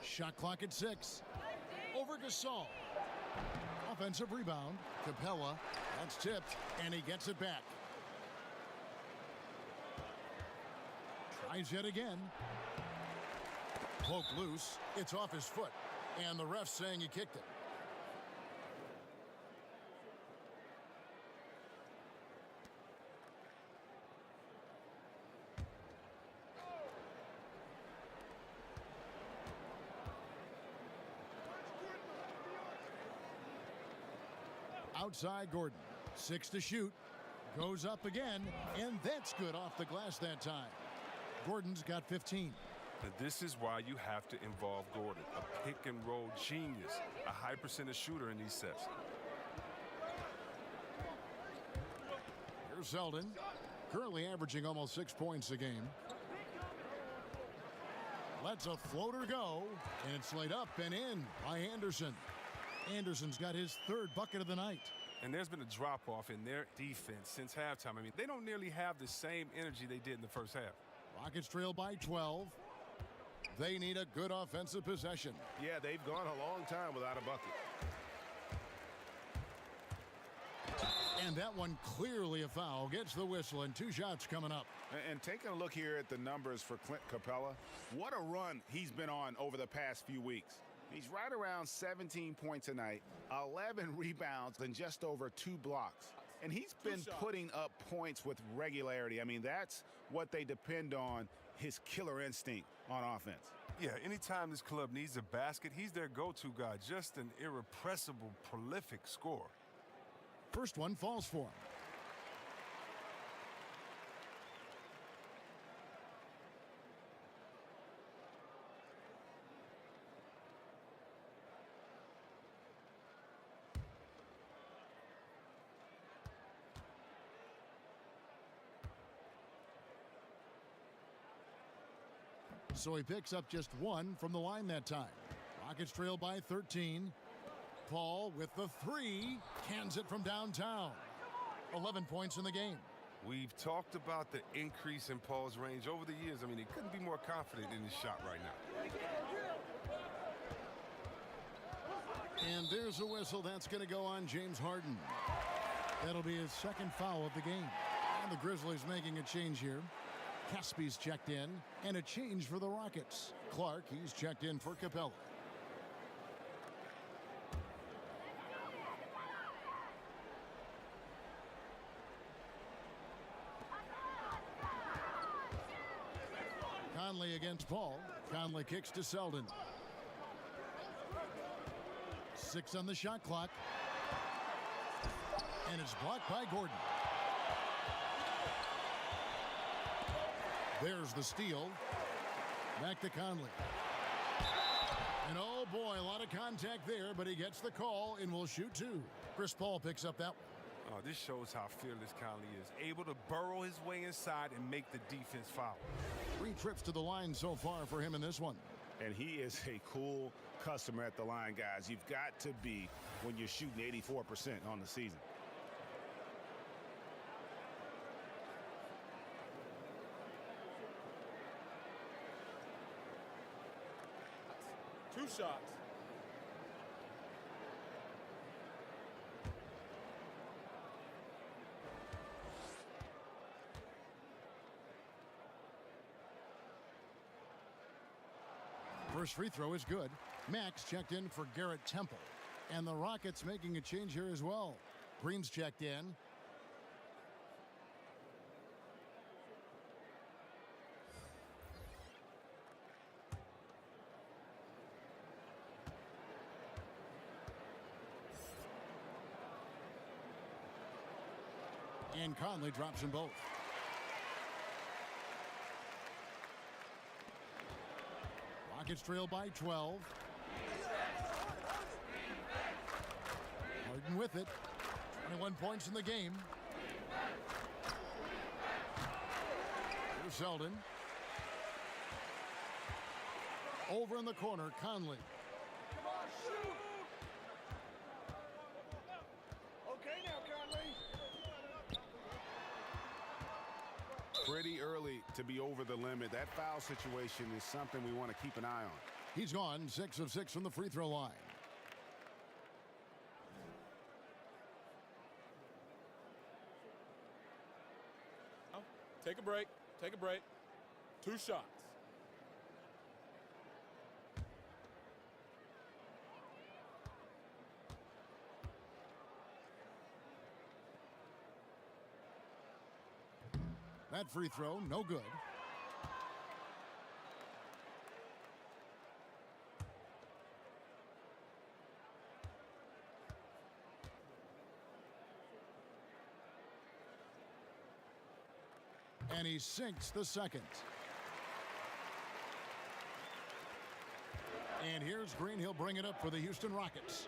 Shot clock at 6. Over Gasol. Offensive rebound. Capela. That's tipped. And he gets it back. Tries yet again. Poked loose. It's off his foot. And the ref's saying he kicked it. Outside Gordon. 6 to shoot. Goes up again. And that's good off the glass that time. Gordon's got 15. But this is why you have to involve Gordon. A pick and roll genius. A high percentage shooter in these sets. Here's Selden. Currently averaging almost 6 points a game. Lets a floater go. And it's laid up and in by Anderson. Anderson's got his 3rd bucket of the night. And there's been a drop-off in their defense since halftime. I mean, they don't nearly have the same energy they did in the first half. Rockets trail by 12. They need a good offensive possession. Yeah, they've gone a long time without a bucket. And that one clearly a foul. Gets the whistle, and 2 shots coming up. And taking a look here at the numbers for Clint Capela, what a run he's been on over the past few weeks. He's right around 17 points a night, 11 rebounds, and just over 2 blocks. And he's been putting up points with regularity. I mean, that's what they depend on, his killer instinct on offense. Yeah, anytime this club needs a basket, he's their go-to guy. Just an irrepressible, prolific scorer. First one falls for him. So he picks up just 1 from the line that time. Rockets trail by 13. Paul with the 3, cans it from downtown. 11 points in the game. We've talked about the increase in Paul's range over the years. I mean, he couldn't be more confident in his shot right now. And there's a whistle that's going to go on James Harden. That'll be his 2nd foul of the game. And the Grizzlies making a change here. Caspi's checked in, and a change for the Rockets. Clark, he's checked in for Capela. Conley against Paul. Conley kicks to Selden. 6 on the shot clock. And it's blocked by Gordon. There's the steal. Back to Conley. And oh boy, a lot of contact there, but he gets the call and will shoot 2. Chris Paul picks up that one. Oh, this shows how fearless Conley is. Able to burrow his way inside and make the defense foul. 3 trips to the line so far for him in this one. And he is a cool customer at the line, guys. You've got to be when you're shooting 84% on the season. Two shots. First free throw is good. Max checked in for Garrett Temple. And the Rockets making a change here as well. Green's checked in. And Conley drops them both. Rockets trail by 12. Harden with it. 21 points in the game. Here's Selden. Over in the corner, Conley. Come on, shoot! Okay now, Conley. Pretty early to be over the limit. That foul situation is something we want to keep an eye on. He's gone 6 of 6 from the free throw line. Take a break. Take a break. 2 shots. That free throw, no good. And he sinks the second. And here's Green. He'll bring it up for the Houston Rockets.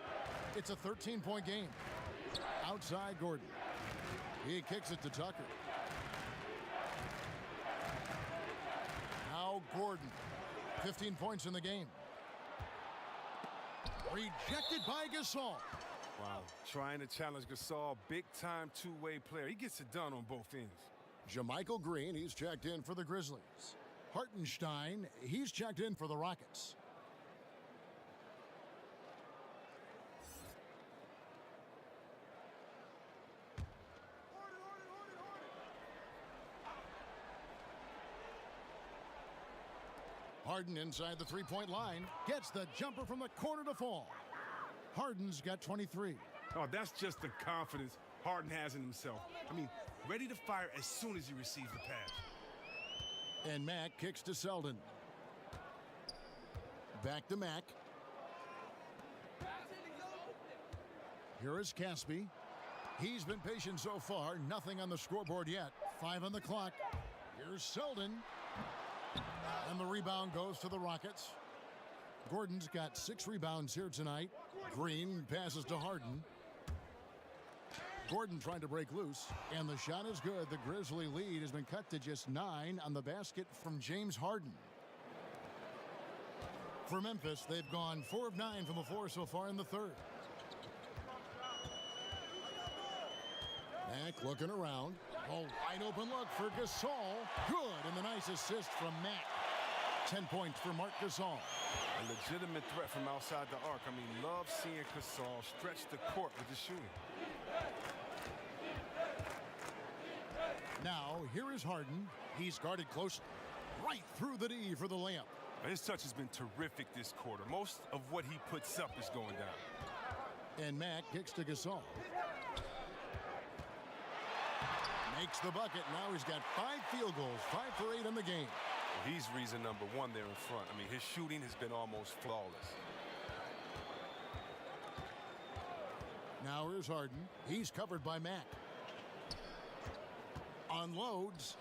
It's a 13-point game. Outside Gordon. He kicks it to Tucker. Now Gordon. 15 points in the game. Rejected by Gasol. Wow, trying to challenge Gasol, big-time two-way player. He gets it done on both ends. JaMychal Green, he's checked in for the Grizzlies. Hartenstein, he's checked in for the Rockets. Harden inside the three-point line, gets the jumper from the corner to fall. Harden's got 23. Oh, that's just the confidence Harden has in himself. I mean, ready to fire as soon as he receives the pass. And Mack kicks to Selden. Back to Mack. Here is Caspi. He's been patient so far. Nothing on the scoreboard yet. 5 on the clock. Here's Selden. And the rebound goes to the Rockets. Gordon's got 6 rebounds here tonight. Green passes to Harden. Gordon trying to break loose, and the shot is good. The Grizzly lead has been cut to just 9 on the basket from James Harden. For Memphis, they've gone 4 of 9 from the floor so far in the third. Mack looking around. A wide open look for Gasol. Good, and the nice assist from Mack. 10 points for Marc Gasol. A legitimate threat from outside the arc. I mean, love seeing Gasol stretch the court with his shooting. Now, here is Harden. He's guarded close, right through the D for the layup. His touch has been terrific this quarter. Most of what he puts up is going down. And Mack kicks to Gasol. Makes the bucket. Now he's got 5 field goals, 5 for 8 in the game. Well, he's reason number 1 there in front. I mean, his shooting has been almost flawless. Now here's Harden. He's covered by Mack. Unloads.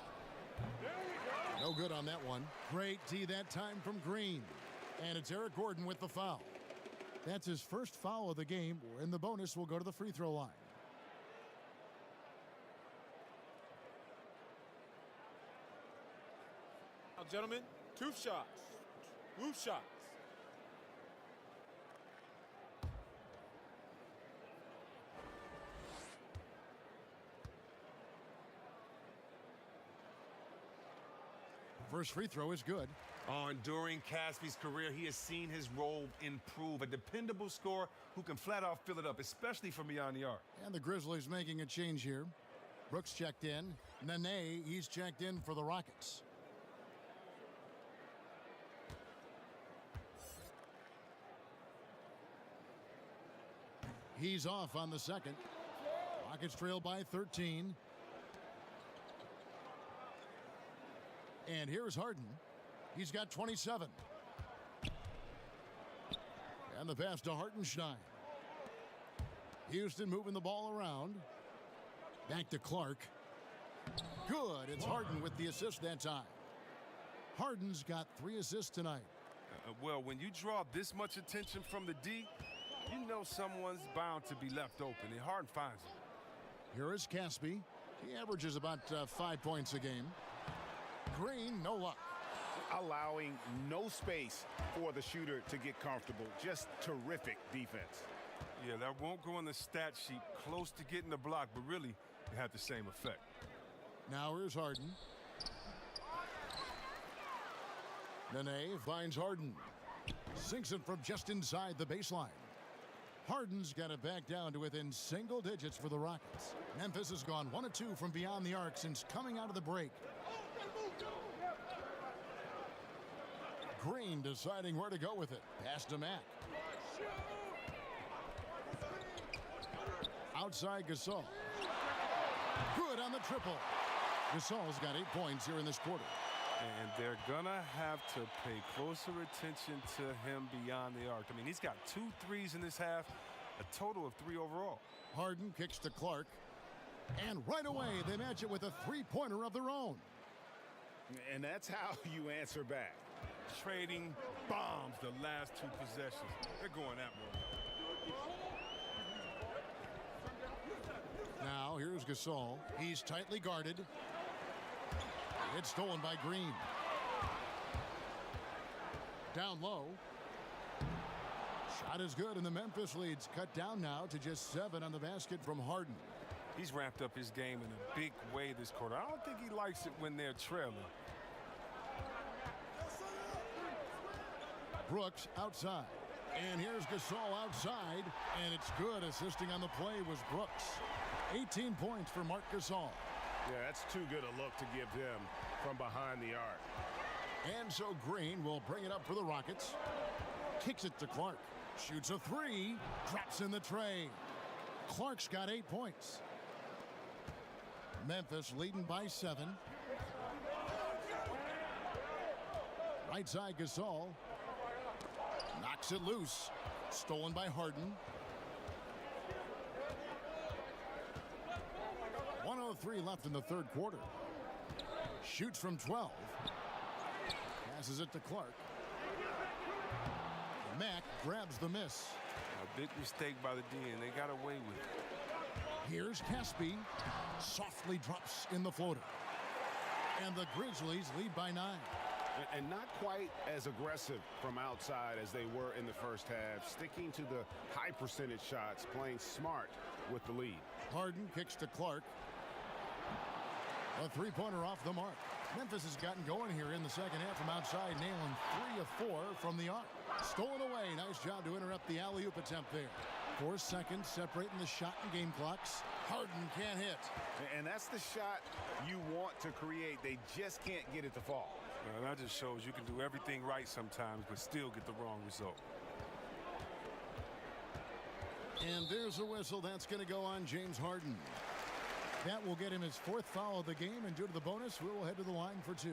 No good on that one. Great D that time from Green. And it's Eric Gordon with the foul. That's his first foul of the game, and the bonus will go to the free throw line. Now, gentlemen, 2 shots. 2 shots. First free throw is good. During Caspi's career, he has seen his role improve. A dependable scorer who can flat out fill it up, especially from beyond the arc. And the Grizzlies making a change here. Brooks checked in. Nene, he's checked in for the Rockets. He's off on the second. Rockets trail by 13. And here's Harden. He's got 27. And the pass to Hartenstein. Houston moving the ball around. Back to Clark. Good. It's Harden with the assist that time. Harden's got 3 assists tonight. Well, when you draw this much attention from the D, you know someone's bound to be left open, and Harden finds it. Here is Caspi. He averages about 5 points a game. Green, no luck. Allowing no space for the shooter to get comfortable. Just terrific defense. Yeah, that won't go on the stat sheet. Close to getting the block, but really, it had the same effect. Now here's Harden. Nene finds Harden. Sinks it from just inside the baseline. Harden's got it back down to within single digits for the Rockets. Memphis has gone 1 of 2 from beyond the arc since coming out of the break. Green deciding where to go with it. Pass to Mack. Outside Gasol. Good on the triple. Gasol's got 8 points here in this quarter. And they're going to have to pay closer attention to him beyond the arc. I mean, he's got 2 threes in this half, a total of 3 overall. Harden kicks to Clark. And right away, they match it with a 3-pointer of their own. And that's how you answer back. Trading bombs the last 2 possessions. They're going that way. Now, here's Gasol. He's tightly guarded. It's stolen by Green. Down low. Shot is good, and the Memphis lead's cut down now to just 7 on the basket from Harden. He's ramped up his game in a big way this quarter. I don't think he likes it when they're trailing. Brooks outside. And here's Gasol outside, and it's good. Assisting on the play was Brooks. 18 points for Marc Gasol. Yeah, that's too good a look to give him from behind the arc. And so Green will bring it up for the Rockets. Kicks it to Clark. Shoots a 3. Drops in the tray. Clark's got 8 points. Memphis leading by 7. Right side Gasol. Knocks it loose. Stolen by Harden. 1:03 left in the third quarter. Shoots from 12. Passes it to Clark. Mack grabs the miss. A big mistake by the D, and they got away with it. Here's Caspi. Softly drops in the floater. And the Grizzlies lead by 9. And not quite as aggressive from outside as they were in the first half, sticking to the high percentage shots, playing smart with the lead. Harden kicks to Clark. A three-pointer off the mark. Memphis has gotten going here in the second half from outside, nailing 3 of 4 from the arc. Stolen away. Nice job to interrupt the alley-oop attempt there. 4 seconds separating the shot and game clocks. Harden can't hit. And that's the shot you want to create. They just can't get it to fall. That just shows you can do everything right sometimes, but still get the wrong result. And there's a whistle. That's going to go on James Harden. That will get him his 4th foul of the game, and due to the bonus, we will head to the line for 2.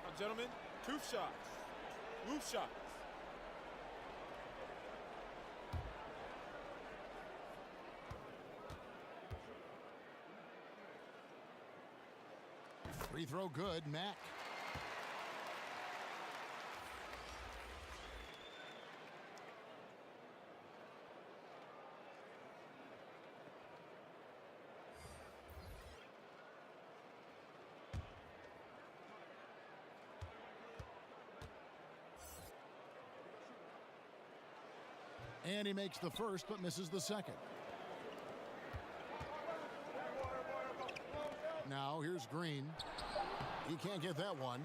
Now, gentlemen, 2 shots. Move shots. Free throw good, Mack. And he makes the first, but misses the second. Now here's Green. He can't get that one.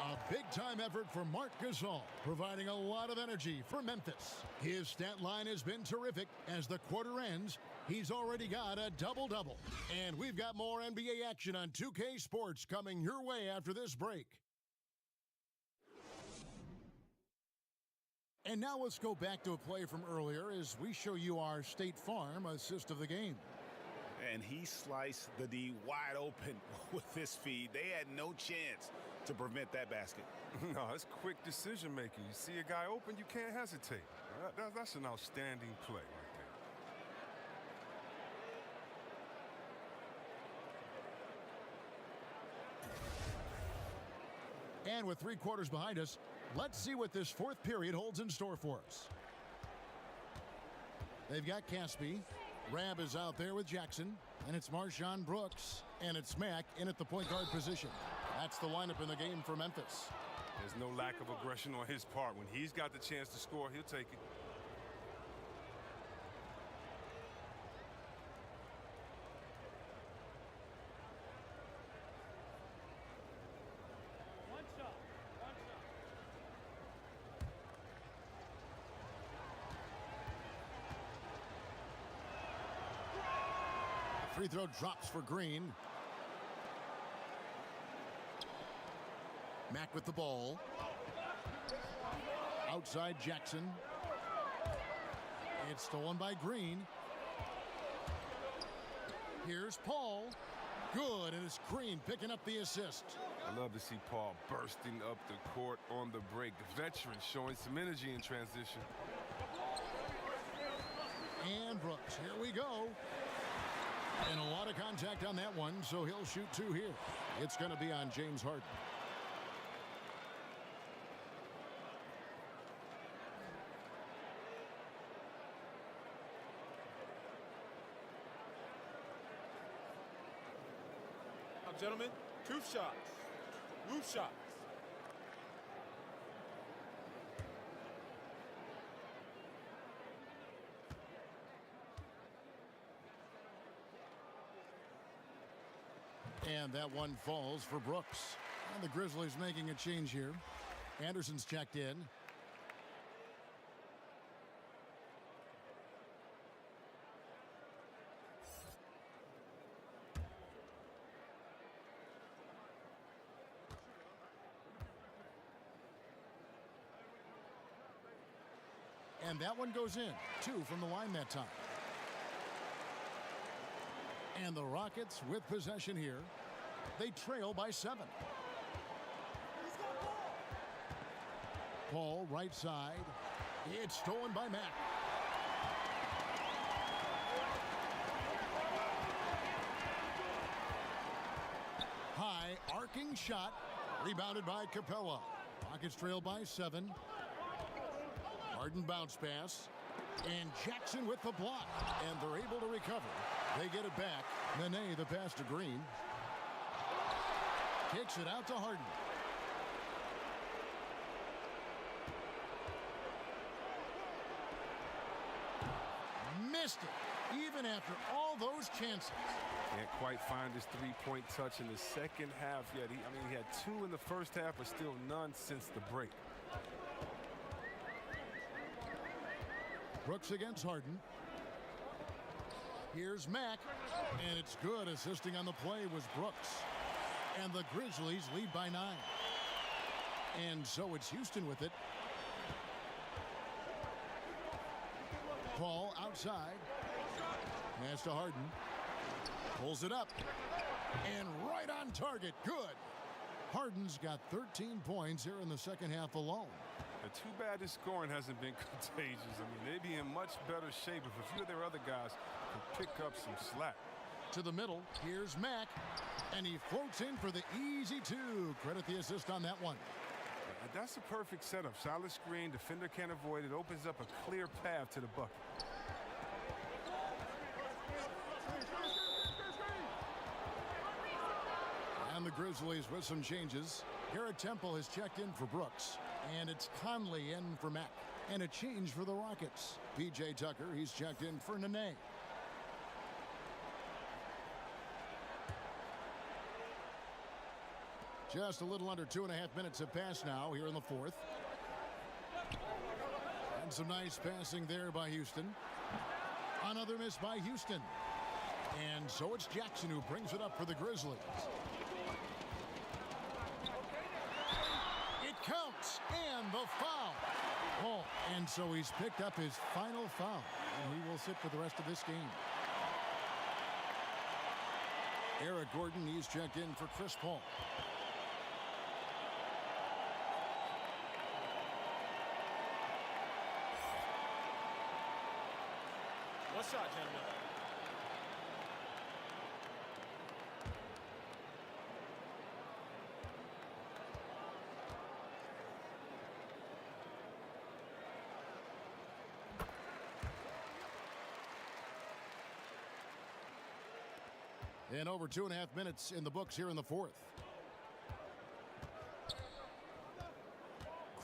A big-time effort for Marc Gasol, providing a lot of energy for Memphis. His stat line has been terrific. As the quarter ends, he's already got a double-double. And we've got more NBA action on 2K Sports coming your way after this break. And now let's go back to a play from earlier as we show you our State Farm assist of the game. And he sliced the D wide open with this feed. They had no chance to prevent that basket. No, it's quick decision making. You see a guy open, you can't hesitate. That's an outstanding play right there. And with 3 quarters behind us, let's see what this 4th period holds in store for us. They've got Caspi. Rab is out there with Jackson. And it's Marshawn Brooks. And it's Mack in at the point guard position. That's the lineup in the game for Memphis. There's no lack of aggression on his part. When he's got the chance to score, he'll take it. Free throw drops for Green. Mack with the ball. Outside Jackson. It's stolen by Green. Here's Paul. Good, and it's Green picking up the assist. I love to see Paul bursting up the court on the break. The veteran showing some energy in transition. And Brooks, here we go. And a lot of contact on that one, so he'll shoot 2 here. It's going to be on James Harden. shot, gentlemen. 2 shots. Loose shots. And that one falls for Brooks. And the Grizzlies making a change here. Anderson's checked in. And that one goes in. 2 from the line that time. And the Rockets with possession here. They trail by 7. Paul, right side. It's stolen by Mack. High, arcing shot. Rebounded by Capela. Rockets trail by 7. Harden bounce pass. And Jackson with the block. And they're able to recover. They get it back. Nene, the pass to Green. Kicks it out to Harden. Missed it, even after all those chances. Can't quite find his three-point touch in the second half yet. He had 2 in the first half, but still none since the break. Brooks against Harden. Here's Mack, and it's good. Assisting on the play was Brooks. And the Grizzlies lead by 9. And so it's Houston with it. Paul outside. Pass to Harden. Pulls it up. And right on target. Good. Harden's got 13 points here in the second half alone. Too bad this scoring hasn't been contagious. They'd be in much better shape if a few of their other guys could pick up some slack. To the middle, here's Mack, and he floats in for the easy 2. Credit the assist on that one. That's a perfect setup. Solid screen, defender can't avoid it. Opens up a clear path to the bucket. And the Grizzlies with some changes. Garrett Temple has checked in for Brooks. And it's Conley in for Mack. And a change for the Rockets. P.J. Tucker, he's checked in for Nene. Just a little under 2.5 minutes have passed now here in the 4th. And some nice passing there by Houston. Another miss by Houston. And so it's Jackson who brings it up for the Grizzlies. It counts, and the foul. Oh, and so he's picked up his final foul, and he will sit for the rest of this game. Eric Gordon, he's checked in for Chris Paul. One shot, gentlemen. And over 2.5 minutes in the books here in the 4th.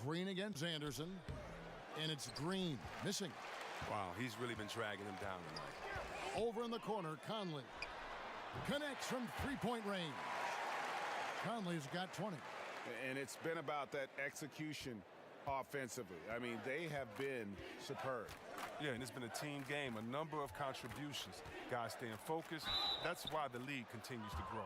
Green against Anderson. And it's Green missing. Wow, he's really been dragging him down tonight. Over in the corner, Conley connects from three-point range. Conley's got 20. And it's been about that execution offensively. They have been superb. Yeah, and it's been a team game, a number of contributions. Guys staying focused. That's why the league continues to grow.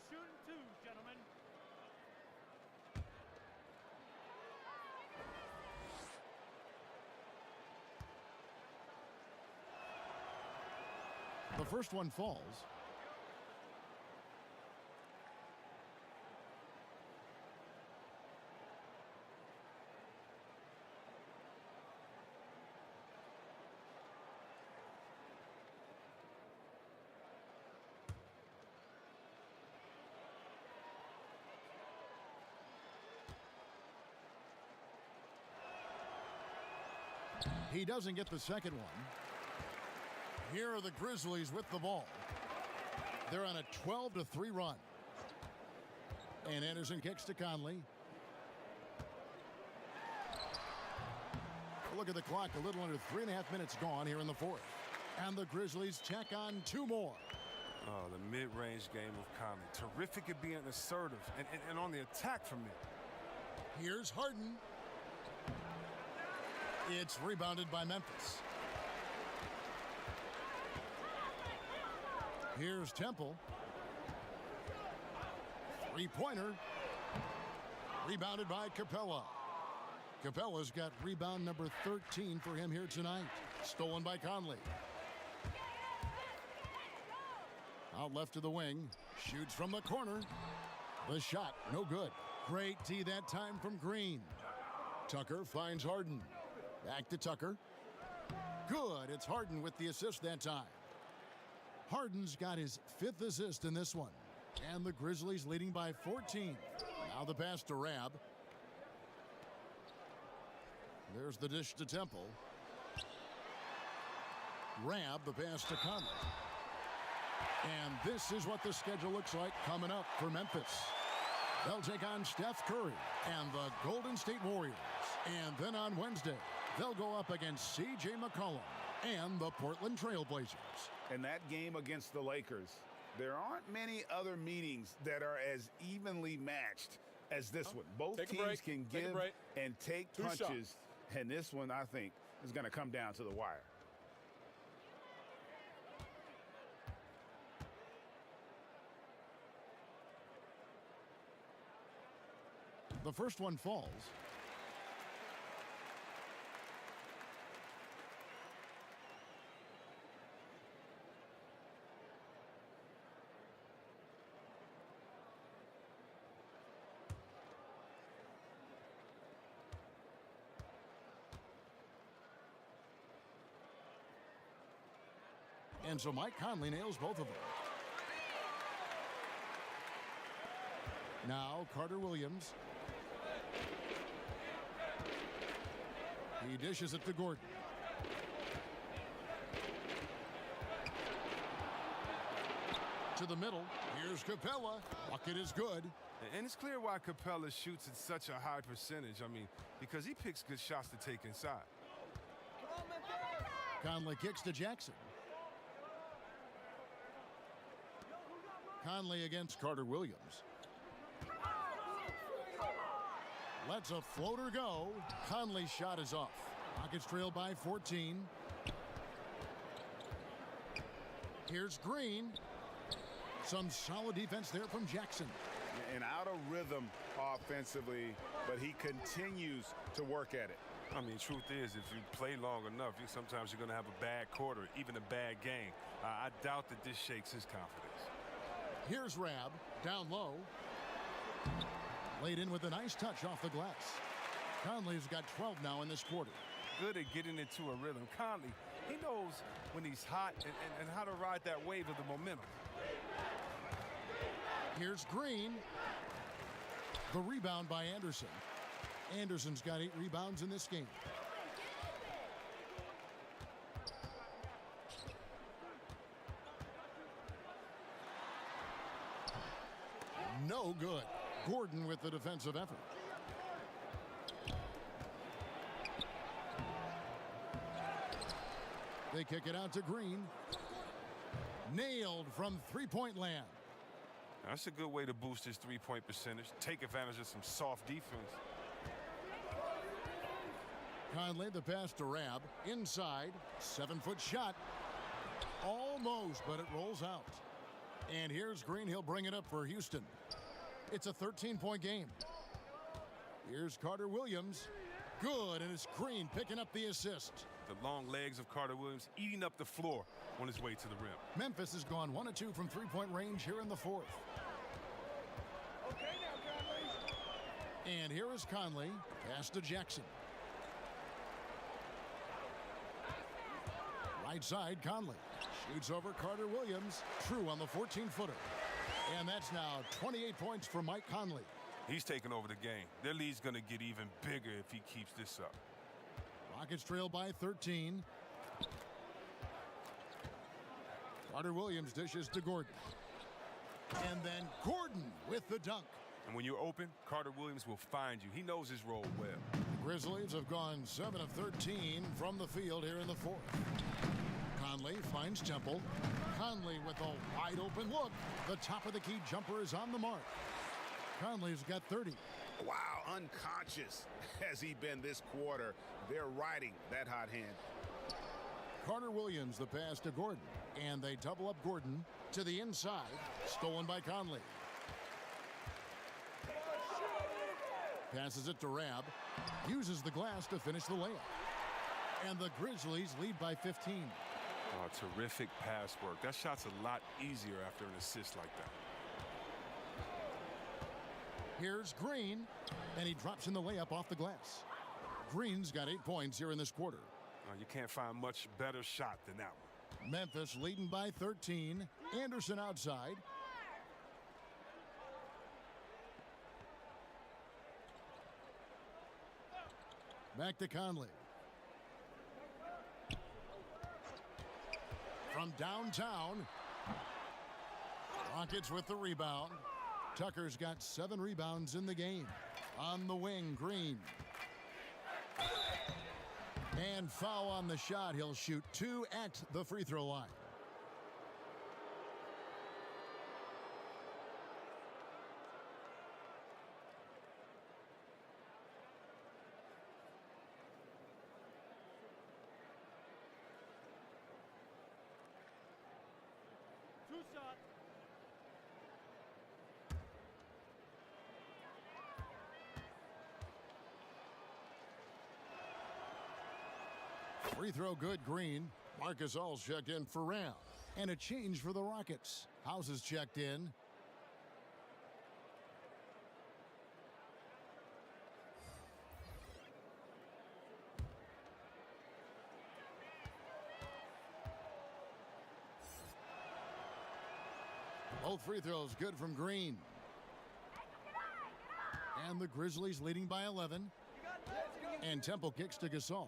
Shooting 2, gentlemen. The first one falls. He doesn't get the second one. Here are the Grizzlies with the ball. They're on a 12-3 run. And Anderson kicks to Conley. Look at the clock, a little under 3.5 minutes gone here in the fourth. And the Grizzlies tack on 2 more. Oh, the mid-range game of Conley. Terrific at being assertive and on the attack from there. Here's Harden. It's rebounded by Memphis. Here's Temple. Three-pointer. Rebounded by Capela. Capela's got rebound number 13 for him here tonight. Stolen by Conley. Out left to the wing. Shoots from the corner. The shot, no good. Great D that time from Green. Tucker finds Harden. Back to Tucker. Good. It's Harden with the assist that time. Harden's got his 5th assist in this one. And the Grizzlies leading by 14. Now the pass to Rab. There's the dish to Temple. Rab, the pass to Conley. And this is what the schedule looks like coming up for Memphis. They'll take on Steph Curry and the Golden State Warriors. And then on Wednesday, they'll go up against C.J. McCollum and the Portland Trail Blazers. In that game against the Lakers, there aren't many other meetings that are as evenly matched as this one. Both teams can give and take punches. And this one, I think, is going to come down to the wire. The first one falls. And so Mike Conley nails both of them. Now Carter Williams. He dishes it to Gordon. To the middle. Here's Capela. Bucket is good. And it's clear why Capela shoots at such a high percentage. I mean, because he picks good shots to take inside. Conley kicks to Jackson. Conley against Carter Williams. Lets a floater go. Conley's shot is off. Rockets trail by 14. Here's Green. Some solid defense there from Jackson. And out of rhythm offensively, but he continues to work at it. I mean, truth is, if you play long enough, sometimes you're going to have a bad quarter, even a bad game. I doubt that this shakes his confidence. Here's Rab, down low. Laid in with a nice touch off the glass. Conley's got 12 now in this quarter. Good at getting into a rhythm. Conley, he knows when he's hot and how to ride that wave of the momentum. Here's Green. The rebound by Anderson. Anderson's got 8 rebounds in this game. No good. Gordon with the defensive effort. They kick it out to Green. Nailed from three-point land. That's a good way to boost his three-point percentage. Take advantage of some soft defense. Conley, the pass to Rab. Inside. 7-foot shot. Almost, but it rolls out. And here's Green. He'll bring it up for Houston. It's a 13-point game. Here's Carter Williams. Good, and it's Green picking up the assist. The long legs of Carter Williams eating up the floor on his way to the rim. Memphis has gone 1 of 2 from three-point range here in the fourth. Okay now, Conley. And here is Conley. Pass to Jackson. Right side, Conley. Shoots over Carter Williams. True on the 14-footer. And that's now 28 points for Mike Conley. He's taking over the game. Their lead's going to get even bigger if he keeps this up. Rockets trail by 13. Carter Williams dishes to Gordon. And then Gordon with the dunk. And when you're open, Carter Williams will find you. He knows his role well. The Grizzlies have gone 7 of 13 from the field here in the fourth. Conley finds Temple. Conley with a wide open look. The top of the key jumper is on the mark. Conley's got 30. Wow, unconscious has he been this quarter. They're riding that hot hand. Carter Williams the pass to Gordon. And they double up Gordon to the inside. Stolen by Conley. Passes it to Rab. Uses the glass to finish the layup. And the Grizzlies lead by 15. Oh, terrific pass work. That shot's a lot easier after an assist like that. Here's Green, and he drops in the layup off the glass. Green's got 8 points here in this quarter. You can't find much better shot than that one. Memphis leading by 13. Anderson outside. Back to Conley. From downtown. Rockets with the rebound. Tucker's got 7 rebounds in the game. On the wing, Green. And foul on the shot. He'll shoot 2 at the free throw line. Two shots. Free throw good, Green. Marc Gasol's checked in for round. And a change for the Rockets. House is checked in. Both free throws good from Green. And the Grizzlies leading by 11. And Temple kicks to Gasol.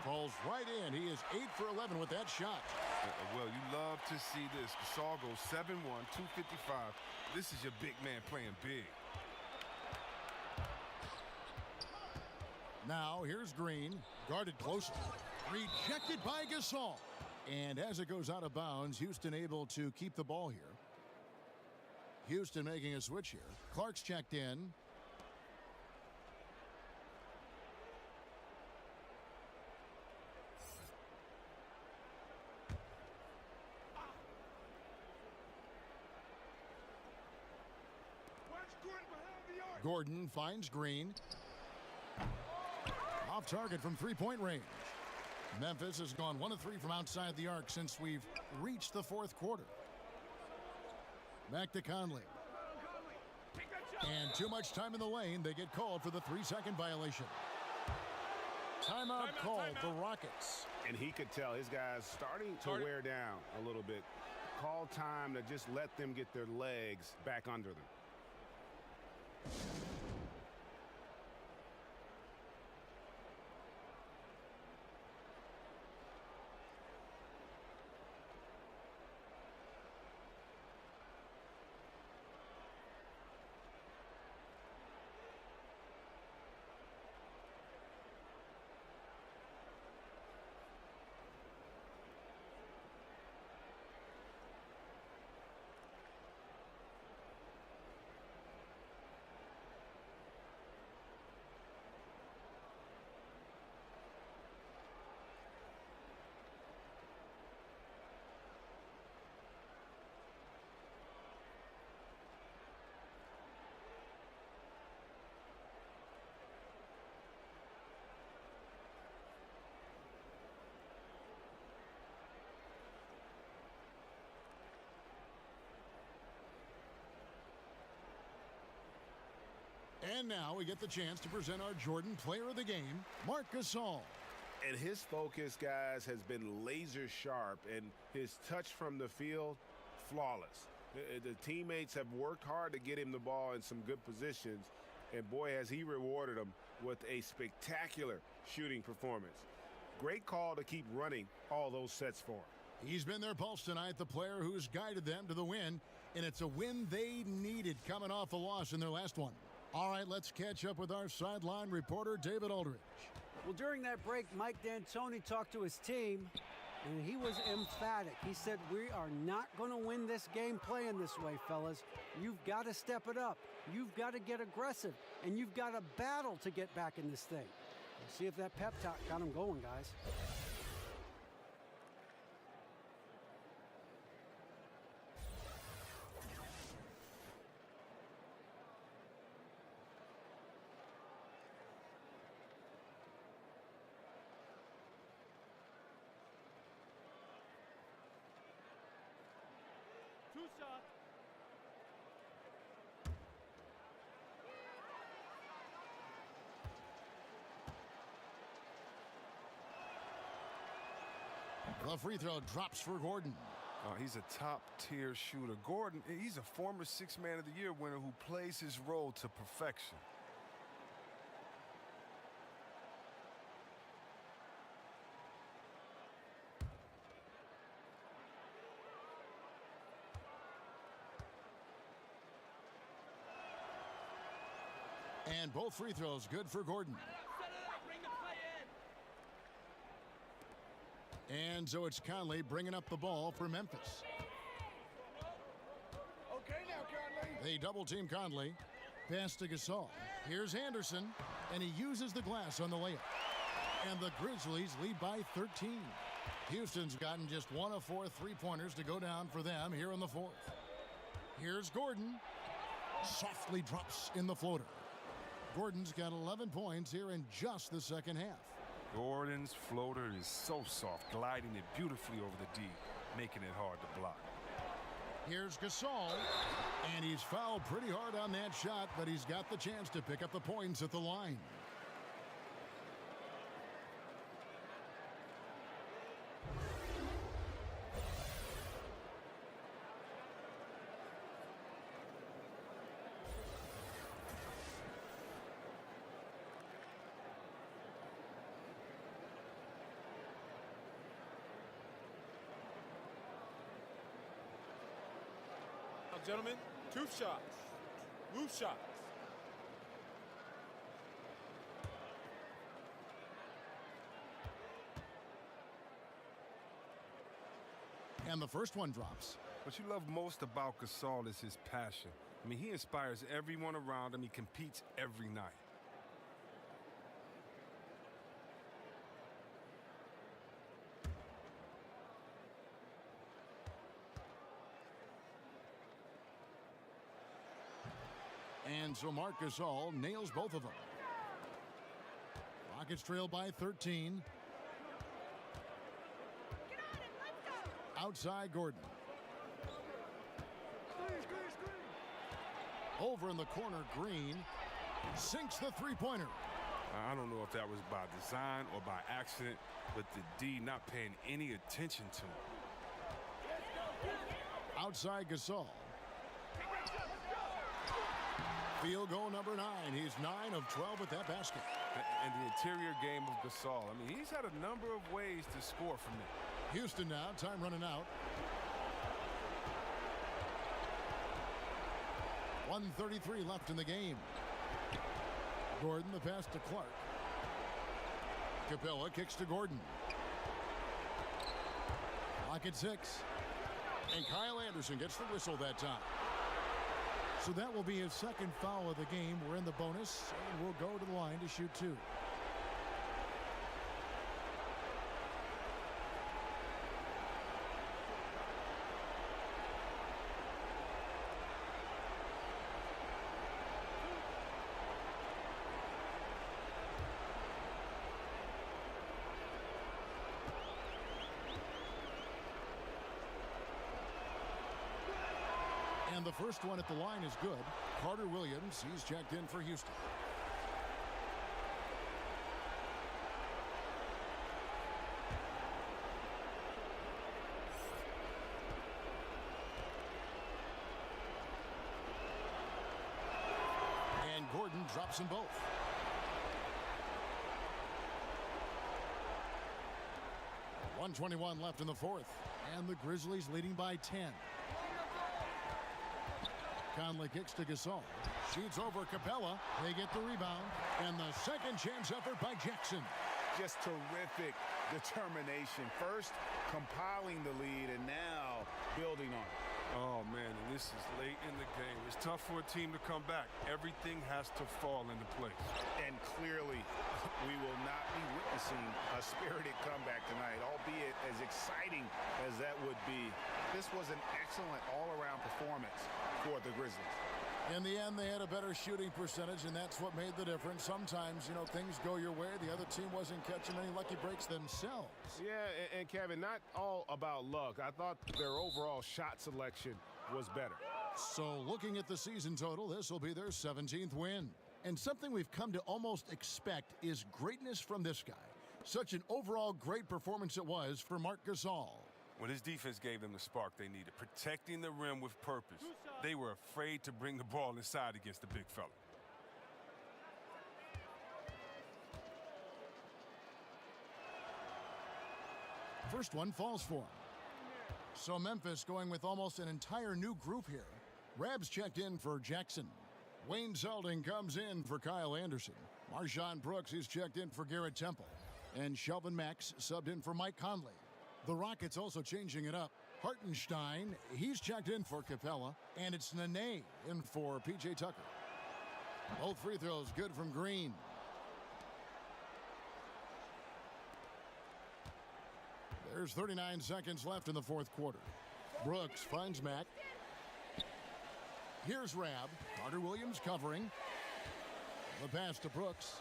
Falls right in. He is 8 for 11 with that shot. Well, you love to see this. Gasol goes 7-1, 255. This is your big man playing big. Now here's Green, guarded closely. Rejected by Gasol. And as it goes out of bounds, Houston able to keep the ball here. Houston making a switch here. Clark's checked in. Gordon finds Green. Off target from three-point range. Memphis has gone 1 of 3 from outside the arc since we've reached the fourth quarter. Back to Conley. And too much time in the lane. They get called for the 3-second violation. Timeout called for Rockets. And he could tell his guys starting to wear down a little bit. Call time to just let them get their legs back under them. And now we get the chance to present our Jordan Player of the Game, Marc Gasol. And his focus, guys, has been laser sharp, and his touch from the field, flawless. The teammates have worked hard to get him the ball in some good positions, and boy, has he rewarded them with a spectacular shooting performance. Great call to keep running all those sets for him. He's been their pulse tonight, the player who's guided them to the win, and it's a win they needed coming off a loss in their last one. All right, let's catch up with our sideline reporter, David Aldridge. Well, during that break, Mike D'Antoni talked to his team, and he was emphatic. He said, we are not going to win this game playing this way, fellas. You've got to step it up. You've got to get aggressive, and you've got to battle to get back in this thing. We'll see if that pep talk got him going, guys. Two shots. The free throw drops for Gordon. He's a top-tier shooter. Gordon, he's a former Sixth Man of the Year winner who plays his role to perfection. And both free throws good for Gordon. And so it's Conley bringing up the ball for Memphis. Okay now, Conley. They double-team Conley. Pass to Gasol. Here's Anderson, and he uses the glass on the layup. And the Grizzlies lead by 13. Houston's gotten just one of 4 three-pointers to go down for them here in the fourth. Here's Gordon. Softly drops in the floater. Gordon's got 11 points here in just the second half. Gordon's floater is so soft, gliding it beautifully over the D, making it hard to block. Here's Gasol, and he's fouled pretty hard on that shot, but he's got the chance to pick up the points at the line. Gentlemen, 2 shots. Loose shots. And the first one drops. What you love most about Gasol is his passion. I mean, he inspires everyone around him. He competes every night. And so Marc Gasol nails both of them. Rockets trail by 13. Outside Gordon. Over in the corner, Green sinks the three-pointer. I don't know if that was by design or by accident, but the D not paying any attention to him. Outside Gasol. Field goal number 9. He's 9 of 12 at that basket. And the interior game of Gasol. I mean, he's had a number of ways to score from it. Houston now, time running out. 1:33 left in the game. Gordon, the pass to Clark. Capela kicks to Gordon. Clock at 6. And Kyle Anderson gets the whistle that time. So that will be his second foul of the game. We're in the bonus, and we'll go to the line to shoot 2. And the first one at the line is good. Carter Williams, he's checked in for Houston. drops them both. .121 left in the fourth, and the Grizzlies leading by 10. Conley kicks to Gasol. Shoots over Capela. They get the rebound. And the second chance effort by Jackson. Just terrific determination. First, compiling the lead, and now building on it. Oh, man, and this is late in the game. It's tough for a team to come back. Everything has to fall into place. And clearly, we will not be witnessing a spirited comeback tonight, albeit as exciting as that would be. This was an excellent all-around performance for the Grizzlies. In the end, they had a better shooting percentage, and that's what made the difference. Sometimes, you know, things go your way. The other team wasn't catching any lucky breaks themselves. Yeah, and Kevin, not all about luck. I thought their overall shot selection was better. So looking at the season total, this will be their 17th win. And something we've come to almost expect is greatness from this guy. Such an overall great performance it was for Marc Gasol. When his defense gave them the spark they needed, protecting the rim with purpose. They were afraid to bring the ball inside against the big fella. First one falls for him. So Memphis going with almost an entire new group here. Rabs checked in for Jackson. Wayne Zeldin comes in for Kyle Anderson. Marshawn Brooks is checked in for Garrett Temple. And Shelvin Max subbed in for Mike Conley. The Rockets also changing it up. Hartenstein, he's checked in for Capela. And it's Nene in for P.J. Tucker. Both free throws good from Green. There's 39 seconds left in the fourth quarter. Brooks finds Mack. Here's Rab. Carter Williams covering. The pass to Brooks.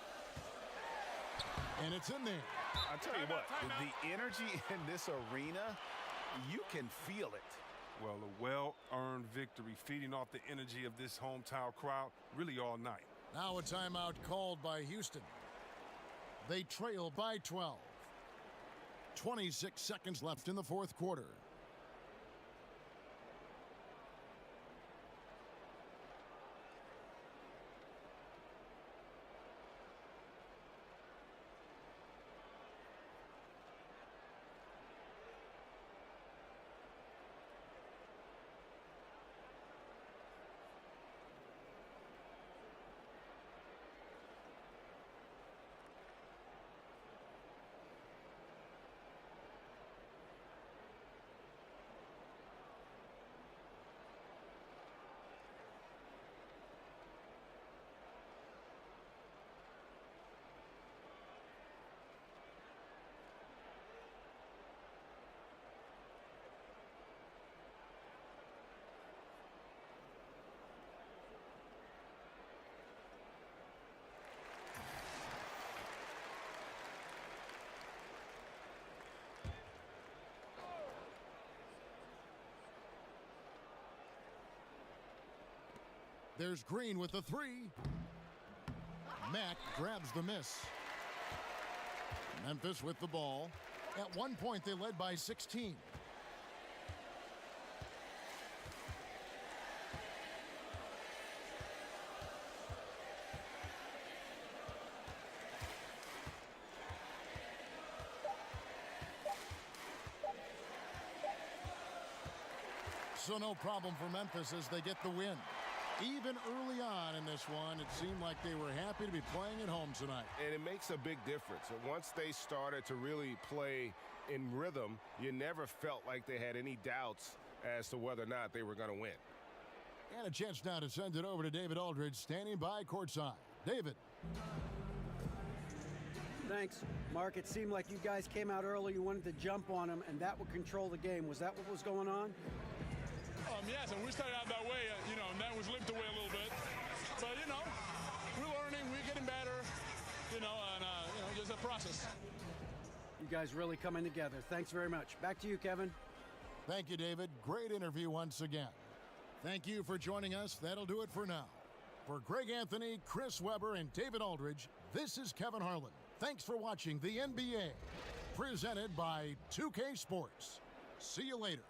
And it's in there. I'll tell you what, the energy in this arena, you can feel it. Well, a well-earned victory, feeding off the energy of this hometown crowd really all night. Now a timeout called by Houston. They trail by 12. 26 seconds left in the fourth quarter. There's Green with the three. Mack grabs the miss. Memphis with the ball. At one point, they led by 16. So no problem for Memphis as they get the win. Even early on in this one, it seemed like they were happy to be playing at home tonight. And it makes a big difference. And once they started to really play in rhythm, you never felt like they had any doubts as to whether or not they were going to win. And a chance now to send it over to David Aldridge, standing by courtside. David. Thanks, Mark. It seemed like you guys came out early. You wanted to jump on them, and that would control the game. Was that what was going on? Yes, and we started out that way, and that was limped away a little bit. But, we're learning, we're getting better, and, just a process. You guys really coming together. Thanks very much. Back to you, Kevin. Thank you, David. Great interview once again. Thank you for joining us. That'll do it for now. For Greg Anthony, Chris Webber, and David Aldridge, this is Kevin Harlan. Thanks for watching the NBA, presented by 2K Sports. See you later.